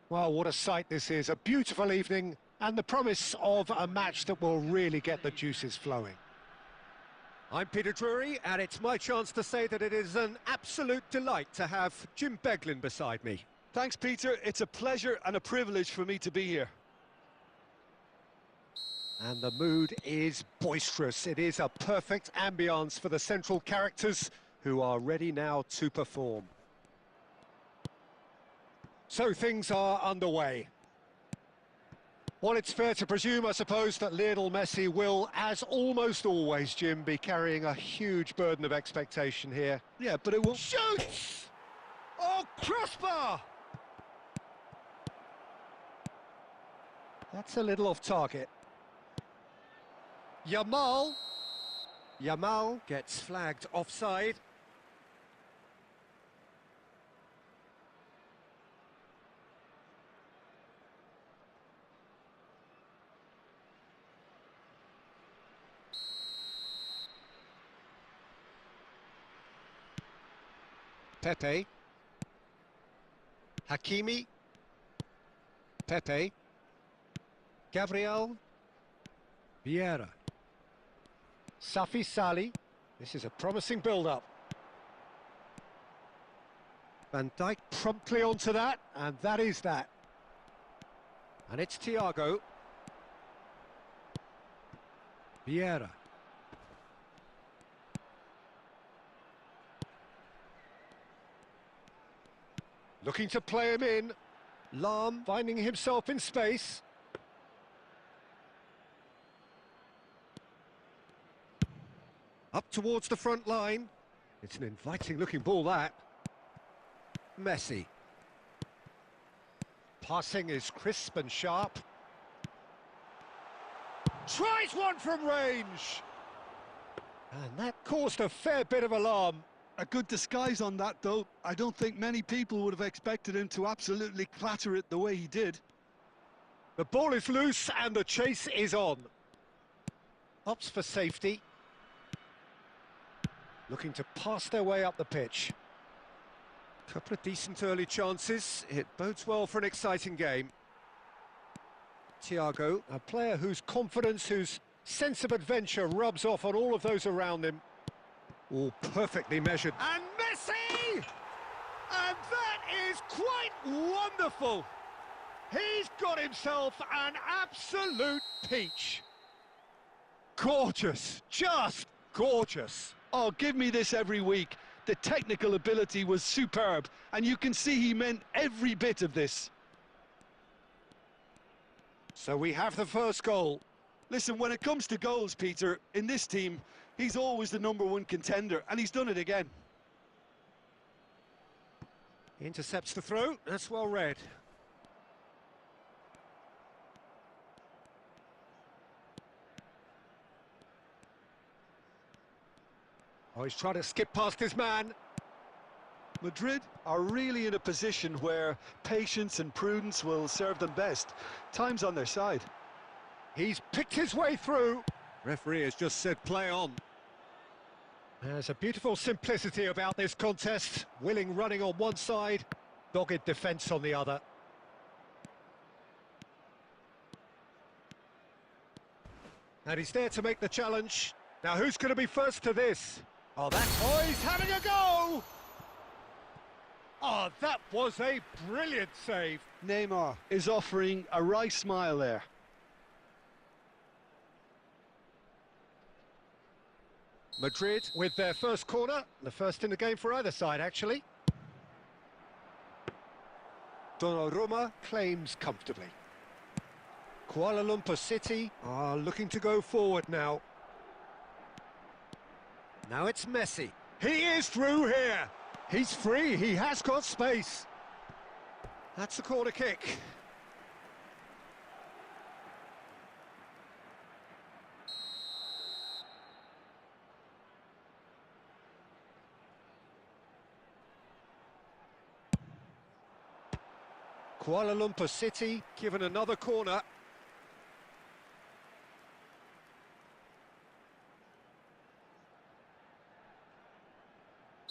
Well, what a sight this is. A beautiful evening and the promise of a match that will really get the juices flowing. I'm Peter Drury, and it's my chance to say that it is an absolute delight to have Jim Beglin beside me. Thanks, Peter. It's a pleasure and a privilege for me to be here. And the mood is boisterous. It is a perfect ambience for the central characters who are ready now to perform. So things are underway. Well, it's fair to presume, I suppose, that Lionel Messi will, as almost always, Jim, be carrying a huge burden of expectation here. Yeah, but it won't... Shoots! Oh, crossbar! That's a little off target. Yamal gets flagged offside. Pepe. Hakimi. Pepe. Gabriel. Vieira. Safi Sali. This is a promising build-up. Van Dijk promptly onto that, and that is that. And it's Thiago. Vieira. Looking to play him in. Lahm finding himself in space. Up towards the front line. It's an inviting looking ball, that. Messi. Passing is crisp and sharp. Tries one from range. And that caused a fair bit of alarm. A good disguise on that, though. I don't think many people would have expected him to absolutely clatter it the way he did. The ball is loose and the chase is on. Opts for safety. Looking to pass their way up the pitch. Couple of decent early chances. It bodes well for an exciting game. Thiago, a player whose confidence, whose sense of adventure rubs off on all of those around him. All perfectly measured. And Messi! And that is quite wonderful. He's got himself an absolute peach. Gorgeous, just gorgeous. Oh, give me this every week. The technical ability was superb, and you can see he meant every bit of this. So we have the first goal. Listen, when it comes to goals, Peter, in this team, he's always the #1 contender, and he's done it again. Intercepts the throw, that's well read. Oh, he's trying to skip past his man. Madrid are really in a position where patience and prudence will serve them best. Time's on their side. He's picked his way through. Referee has just said play on. There's a beautiful simplicity about this contest. Willing running on one side, dogged defence on the other. And he's there to make the challenge. Now who's going to be first to this? Oh, he's having a go! Oh, that was a brilliant save. Neymar is offering a wry smile there. Madrid with their first corner, the first in the game for either side, actually. Donnarumma claims comfortably. Kuala Lumpur City are looking to go forward now. Now it's Messi. He is through here. He's free, he has got space. That's a corner kick. Kuala Lumpur City given another corner.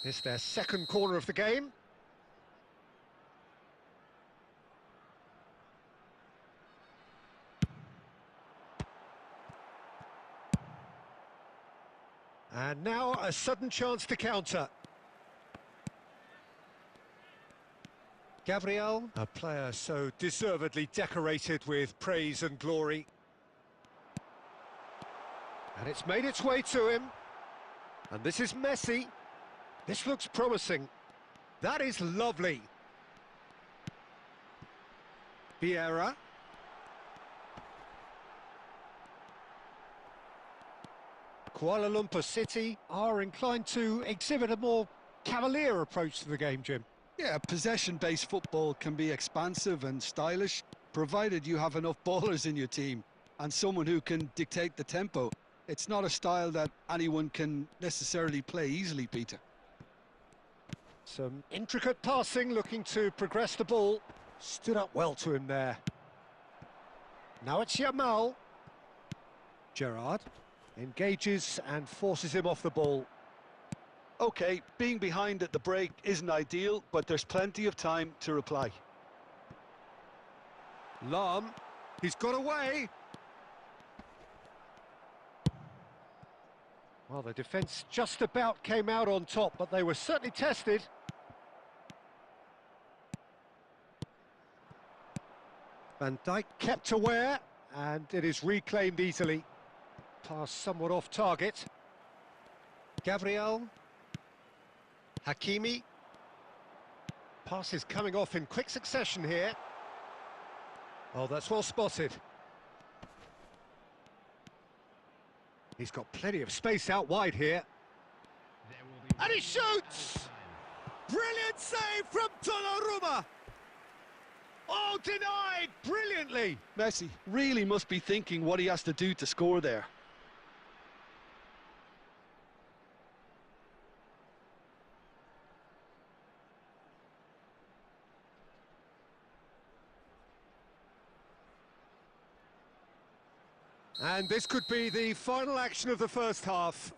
It's their second corner of the game. And now a sudden chance to counter. Gabriel, a player so deservedly decorated with praise and glory. And it's made its way to him. And this is Messi. This looks promising. That is lovely. Vieira. Kuala Lumpur City are inclined to exhibit a more cavalier approach to the game, Jim. Yeah, possession-based football can be expansive and stylish, provided you have enough ballers in your team and someone who can dictate the tempo. It's not a style that anyone can necessarily play easily, Peter. Some intricate passing, looking to progress the ball. Stood up well to him there. Now it's Yamal. Gerrard engages and forces him off the ball. OK, being behind at the break isn't ideal, but there's plenty of time to reply. Lam, he's got away. Well, the defence just about came out on top, but they were certainly tested. Van Dijk kept aware, and it is reclaimed easily. Pass somewhat off target. Gabriel. Hakimi. Pass is coming off in quick succession here. Oh, that's well spotted. He's got plenty of space out wide here. And he shoots! Brilliant save from Donnarumma! Oh, denied brilliantly! Messi really must be thinking what he has to do to score there. And this could be the final action of the first half.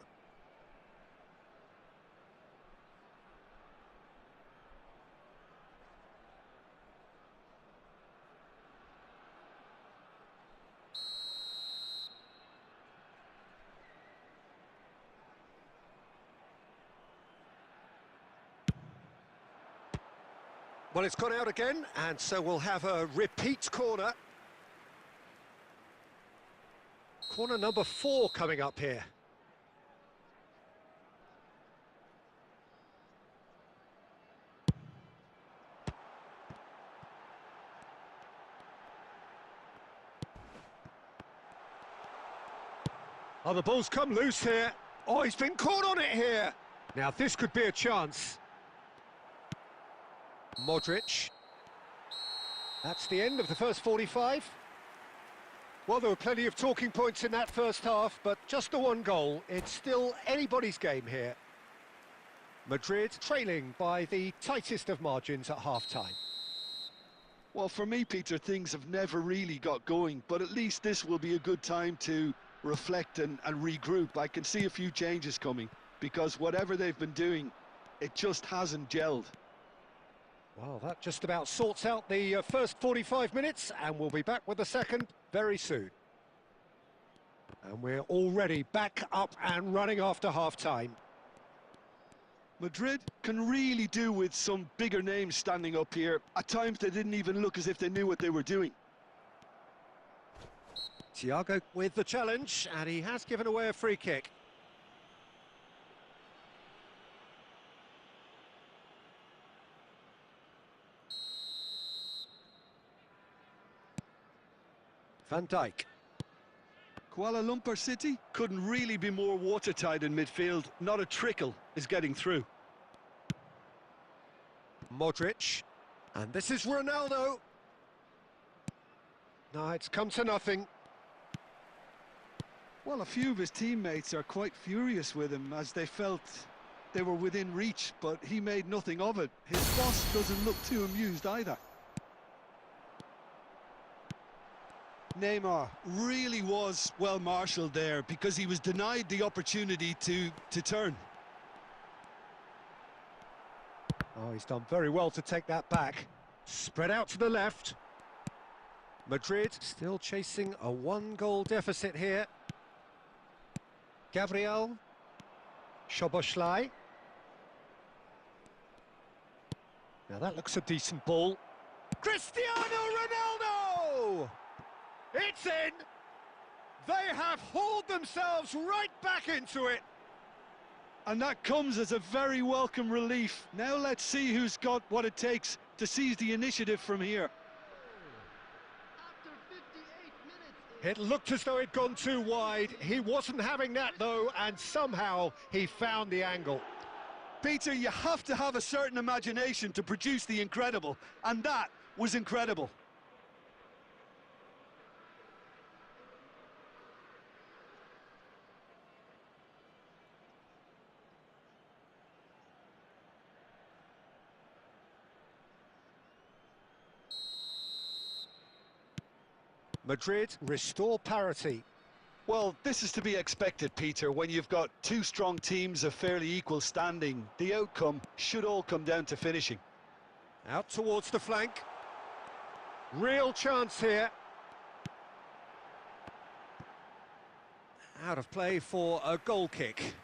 Well, it's gone out again, and so we'll have a repeat corner. Corner number 4 coming up here. Oh, the ball's come loose here. Oh, he's been caught on it here. Now, this could be a chance. Modric. That's the end of the first 45. Well, there were plenty of talking points in that first half, but just the one goal. It's still anybody's game here. Madrid trailing by the tightest of margins at half-time. Well, for me, Peter, things have never really got going, but at least this will be a good time to reflect and regroup. I can see a few changes coming, because whatever they've been doing, it just hasn't gelled. Well, that just about sorts out the first 45 minutes, and we'll be back with the second very soon. And we're already back up and running after half-time. Madrid can really do with some bigger names standing up here. At times they didn't even look as if they knew what they were doing. Thiago with the challenge, and he has given away a free kick. Van Dijk. Kuala Lumpur City couldn't really be more watertight in midfield. Not a trickle is getting through. Modric. And this is Ronaldo. No, it's come to nothing. Well, a few of his teammates are quite furious with him as they felt they were within reach, but he made nothing of it. His boss doesn't look too amused either. Neymar really was well marshalled there because he was denied the opportunity to turn. Oh, he's done very well to take that back. Spread out to the left. Madrid still chasing a 1-goal deficit here. Gabriel. Szoboszlai. Now that looks a decent ball. Cristiano Ronaldo! It's in! They have hauled themselves right back into it. And that comes as a very welcome relief. Now let's see who's got what it takes to seize the initiative from here. After 58 minutes... It looked as though it'd gone too wide. He wasn't having that, though, and somehow he found the angle. Peter, you have to have a certain imagination to produce the incredible, and that was incredible. Madrid restore parity. Well, this is to be expected, Peter. When you've got two strong teams of fairly equal standing, the outcome should all come down to finishing. Out towards the flank. Real chance here. Out of play for a goal kick.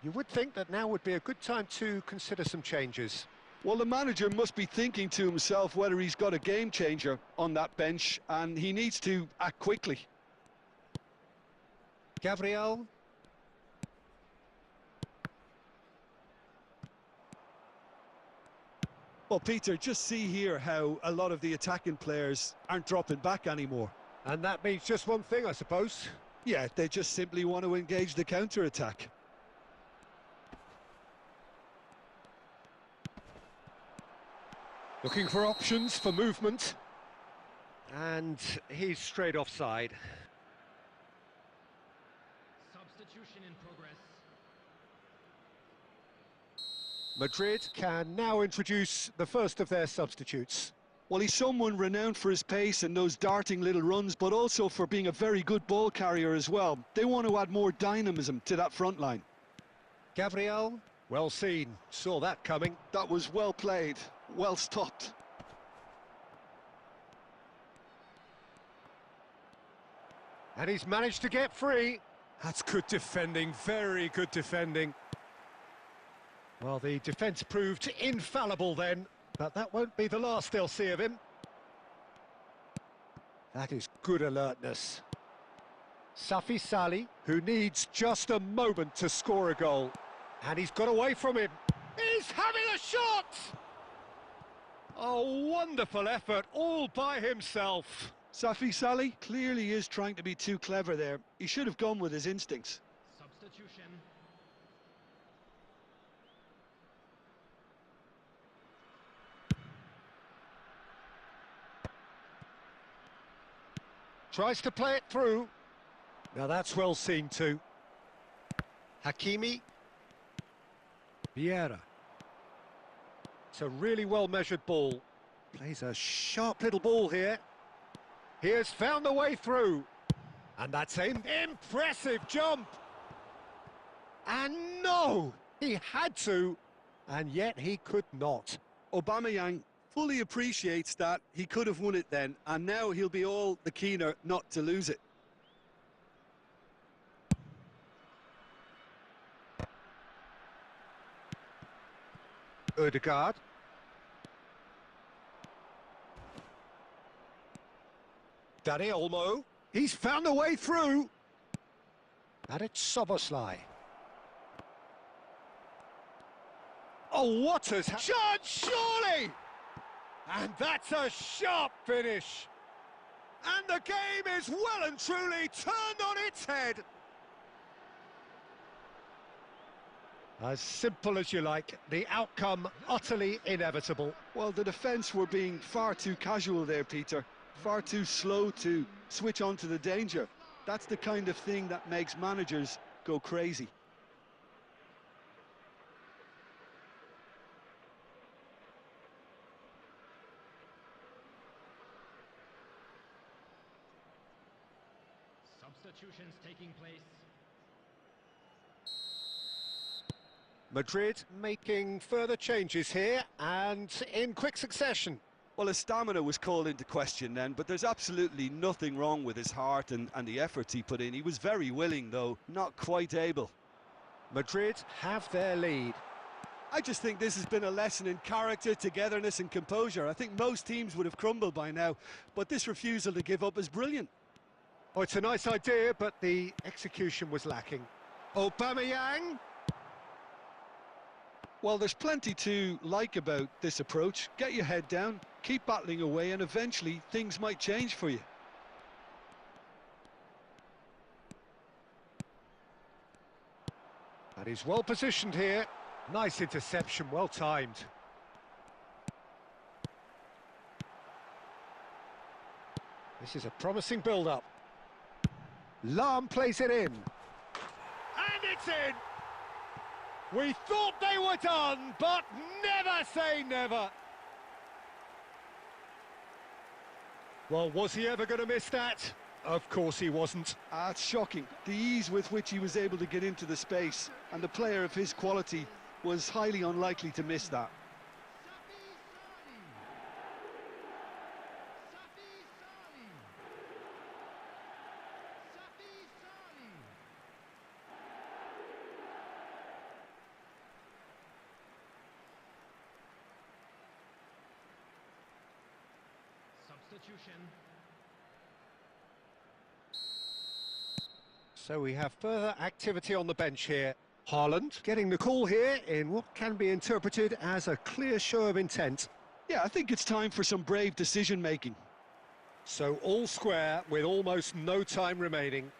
You would think that now would be a good time to consider some changes. Well, the manager must be thinking to himself whether he's got a game changer on that bench, and he needs to act quickly. Gabriel. Well, Peter, just see here how a lot of the attacking players aren't dropping back anymore. And that means just one thing, I suppose. Yeah, they just simply want to engage the counter-attack. Looking for options for movement. And he's straight offside. Substitution in progress. Madrid can now introduce the first of their substitutes. Well, he's someone renowned for his pace and those darting little runs, but also for being a very good ball carrier as well. They want to add more dynamism to that front line. Gabriel, well seen, saw that coming. That was well played, well stopped. And he's managed to get free. That's good defending, very good defending. Well, the defence proved infallible then, but that won't be the last they'll see of him. That is good alertness. Safi Salih, who needs just a moment to score a goal. And he's got away from him. He's having a shot! A wonderful effort, all by himself. Safi Salih clearly is trying to be too clever there. He should have gone with his instincts. Substitution. Tries to play it through. Now that's well seen too. Hakimi. Vieira. It's a really well-measured ball. Plays a sharp little ball here. He has found the way through. And that's an impressive jump. And no, he had to, and yet he could not. Aubameyang fully appreciates that he could have won it then, and now he'll be all the keener not to lose it. Ødegaard. Dani Olmo. He's found a way through. And it's Szoboszlai. Oh, what a chance, surely! And that's a sharp finish. And the game is well and truly turned on its head. As simple as you like, the outcome utterly inevitable. Well, the defence were being far too casual there, Peter. Far too slow to switch on to the danger. That's the kind of thing that makes managers go crazy. Substitutions taking place. Madrid making further changes here and in quick succession. Well, his stamina was called into question then, but there's absolutely nothing wrong with his heart and the efforts he put in. He was very willing, though, not quite able. Madrid have their lead. I just think this has been a lesson in character, togetherness and composure. I think most teams would have crumbled by now, but this refusal to give up is brilliant. Oh, it's a nice idea, but the execution was lacking. Aubameyang. Well, there's plenty to like about this approach. Get your head down, keep battling away, and eventually things might change for you. And he's well positioned here. Nice interception, well timed. This is a promising build-up. Lahm plays it in. And it's in! We thought they were done, but never say never. Well, was he ever going to miss that? Of course he wasn't. It's shocking. The ease with which he was able to get into the space, and the player of his quality was highly unlikely to miss that. Substitution. So we have further activity on the bench here. Haaland getting the call here in what can be interpreted as a clear show of intent. Yeah, I think it's time for some brave decision-making. So all square with almost no time remaining.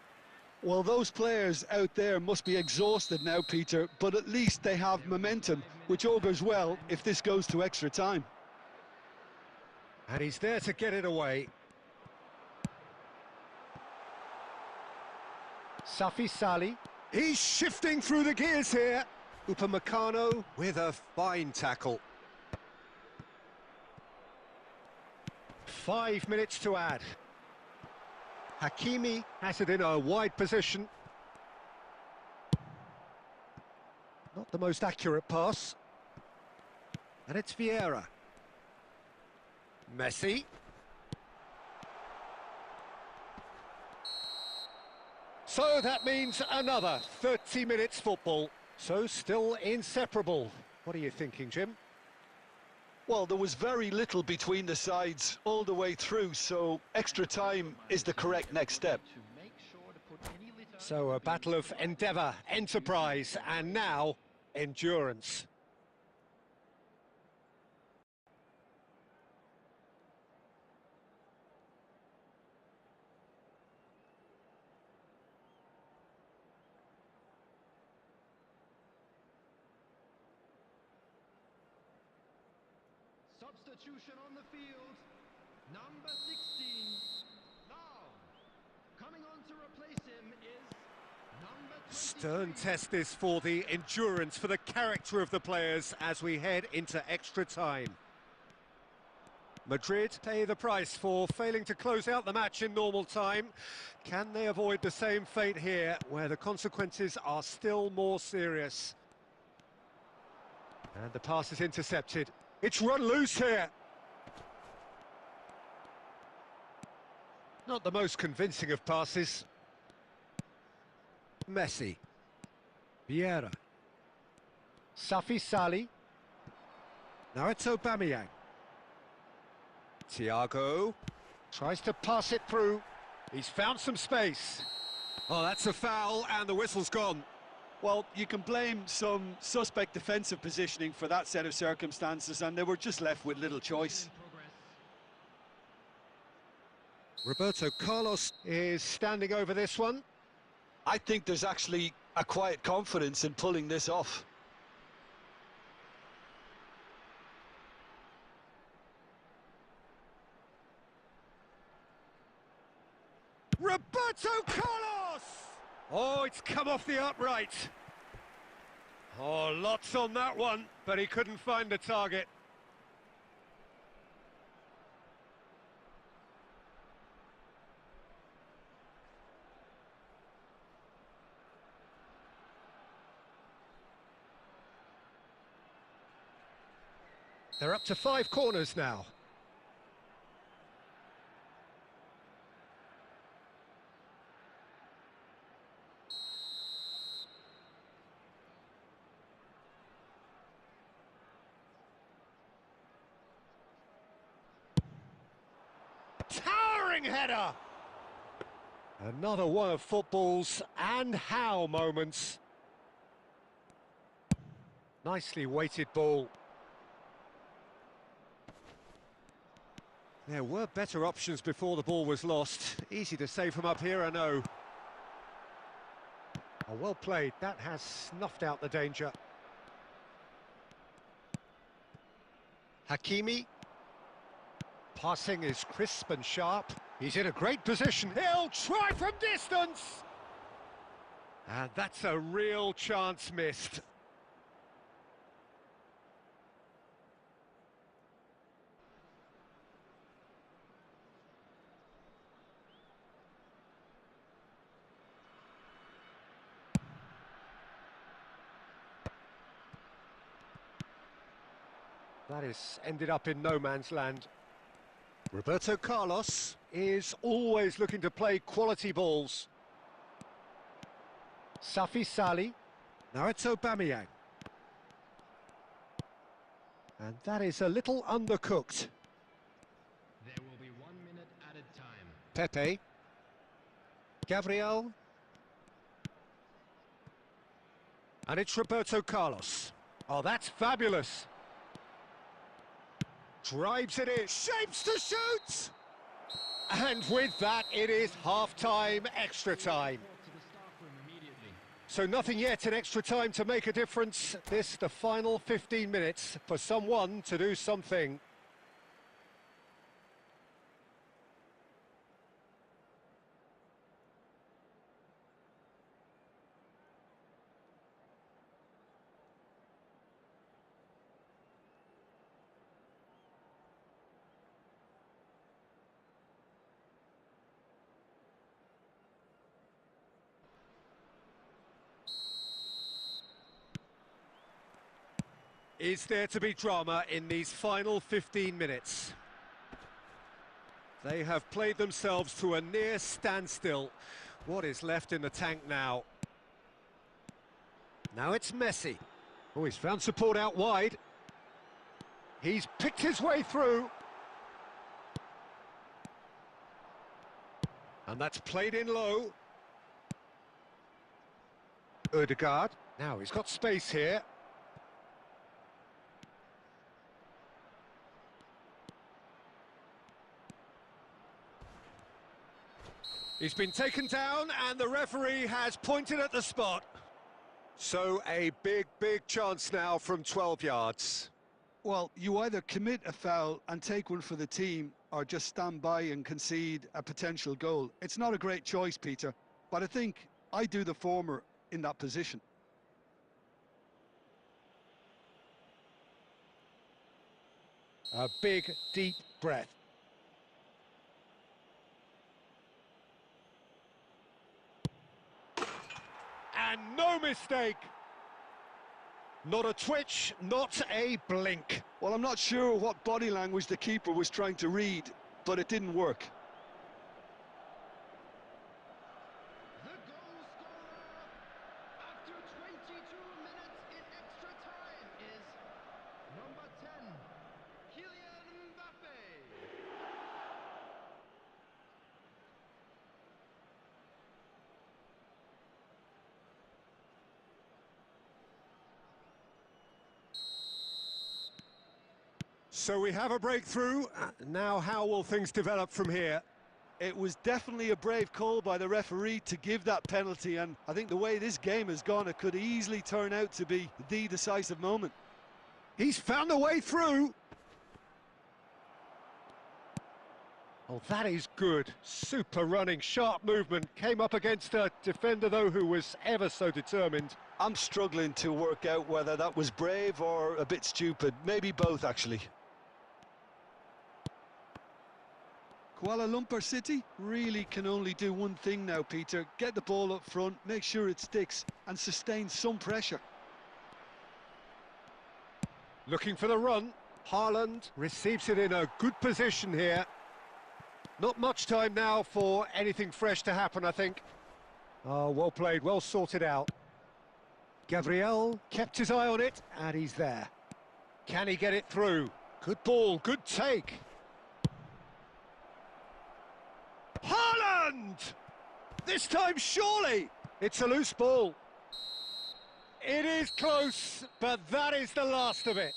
Well, those players out there must be exhausted now, Peter, but at least they have momentum, which augurs well if this goes to extra time. And he's there to get it away. Safi Salih. He's shifting through the gears here. Upamecano with a fine tackle. 5 minutes to add. Hakimi has it in a wide position. Not the most accurate pass. And it's Vieira. Messi. So that means another 30 minutes football. So still inseparable. What are you thinking, Jim? Well, there was very little between the sides all the way through, so extra time is the correct next step. So a battle of endeavour, enterprise, and now endurance. Substitution on the field. Number 16. Now, coming on to replace him is number 23. Stern test this for the endurance, for the character of the players as we head into extra time. Madrid pay the price for failing to close out the match in normal time. Can they avoid the same fate here, where the consequences are still more serious? And the pass is intercepted. It's run loose here. Not the most convincing of passes. Messi. Vieira. Safi Salih. Now it's Aubameyang. Thiago tries to pass it through. He's found some space. Oh, that's a foul, and the whistle's gone. Well, you can blame some suspect defensive positioning for that set of circumstances, and they were just left with little choice. Roberto Carlos is standing over this one. I think there's actually a quiet confidence in pulling this off. Roberto Carlos! Oh, it's come off the upright. Oh, lots on that one, but he couldn't find the target. They're up to 5 corners now. towering header! Another one of football's and how moments. Nicely weighted ball. There were better options before the ball was lost. Easy to say from up here, I know. Oh, well played. That has snuffed out the danger. Hakimi. Passing is crisp and sharp. He's in a great position. He'll try from distance! And that's a real chance missed. That has ended up in no man's land. Roberto Carlos is always looking to play quality balls. Safi Sali. Now it's Aubameyang. And that is a little undercooked. There will be 1 minute added time. Pepe. Gabriel. And it's Roberto Carlos. Oh, that's fabulous. Drives it in, shapes to shoot! And with that, it is half-time, extra time. So nothing yet in extra time to make a difference. This, the final 15 minutes, for someone to do something. Is there to be drama in these final 15 minutes? They have played themselves to a near standstill. What is left in the tank now? Now it's Messi. Oh, he's found support out wide. He's picked his way through. And that's played in low. Ødegaard. Now he's got space here. He's been taken down and the referee has pointed at the spot. So a big chance now from 12 yards. Well, you either commit a foul and take one for the team or just stand by and concede a potential goal. It's not a great choice, Peter, but I think I do the former in that position. A big, deep breath. And no mistake. Not a twitch, not a blink. Well, I'm not sure what body language the keeper was trying to read, but it didn't work. The goal scorer after 22 minutes in extra time is number 10, Kylian Mbappe. So we have a breakthrough. Now how will things develop from here? It was definitely a brave call by the referee to give that penalty, and I think the way this game has gone, it could easily turn out to be the decisive moment. He's found a way through. Oh, that is good. Super running, sharp movement. Came up against a defender, though, who was ever so determined. I'm struggling to work out whether that was brave or a bit stupid. Maybe both, actually. Kuala Lumpur City really can only do one thing now, Peter. Get the ball up front, make sure it sticks, and sustain some pressure. Looking for the run. Haaland receives it in a good position here. Not much time now for anything fresh to happen, I think. Oh, well played, well sorted out. Gabriel kept his eye on it, and he's there. Can he get it through? Good ball, good take. And this time, surely, it's a loose ball. It is close, but that is the last of it.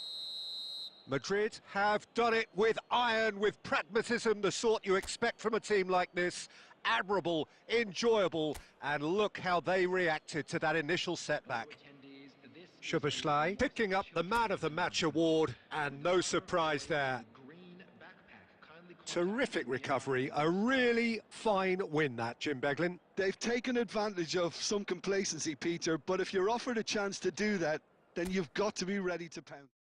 Madrid have done it with iron, with pragmatism, the sort you expect from a team like this. Admirable, enjoyable, and look how they reacted to that initial setback. Szoboszlai picking up the Man of the Match award, and no surprise there. Terrific recovery, a really fine win that, Jim Beglin. They've taken advantage of some complacency, Peter, but if you're offered a chance to do that, then you've got to be ready to pounce.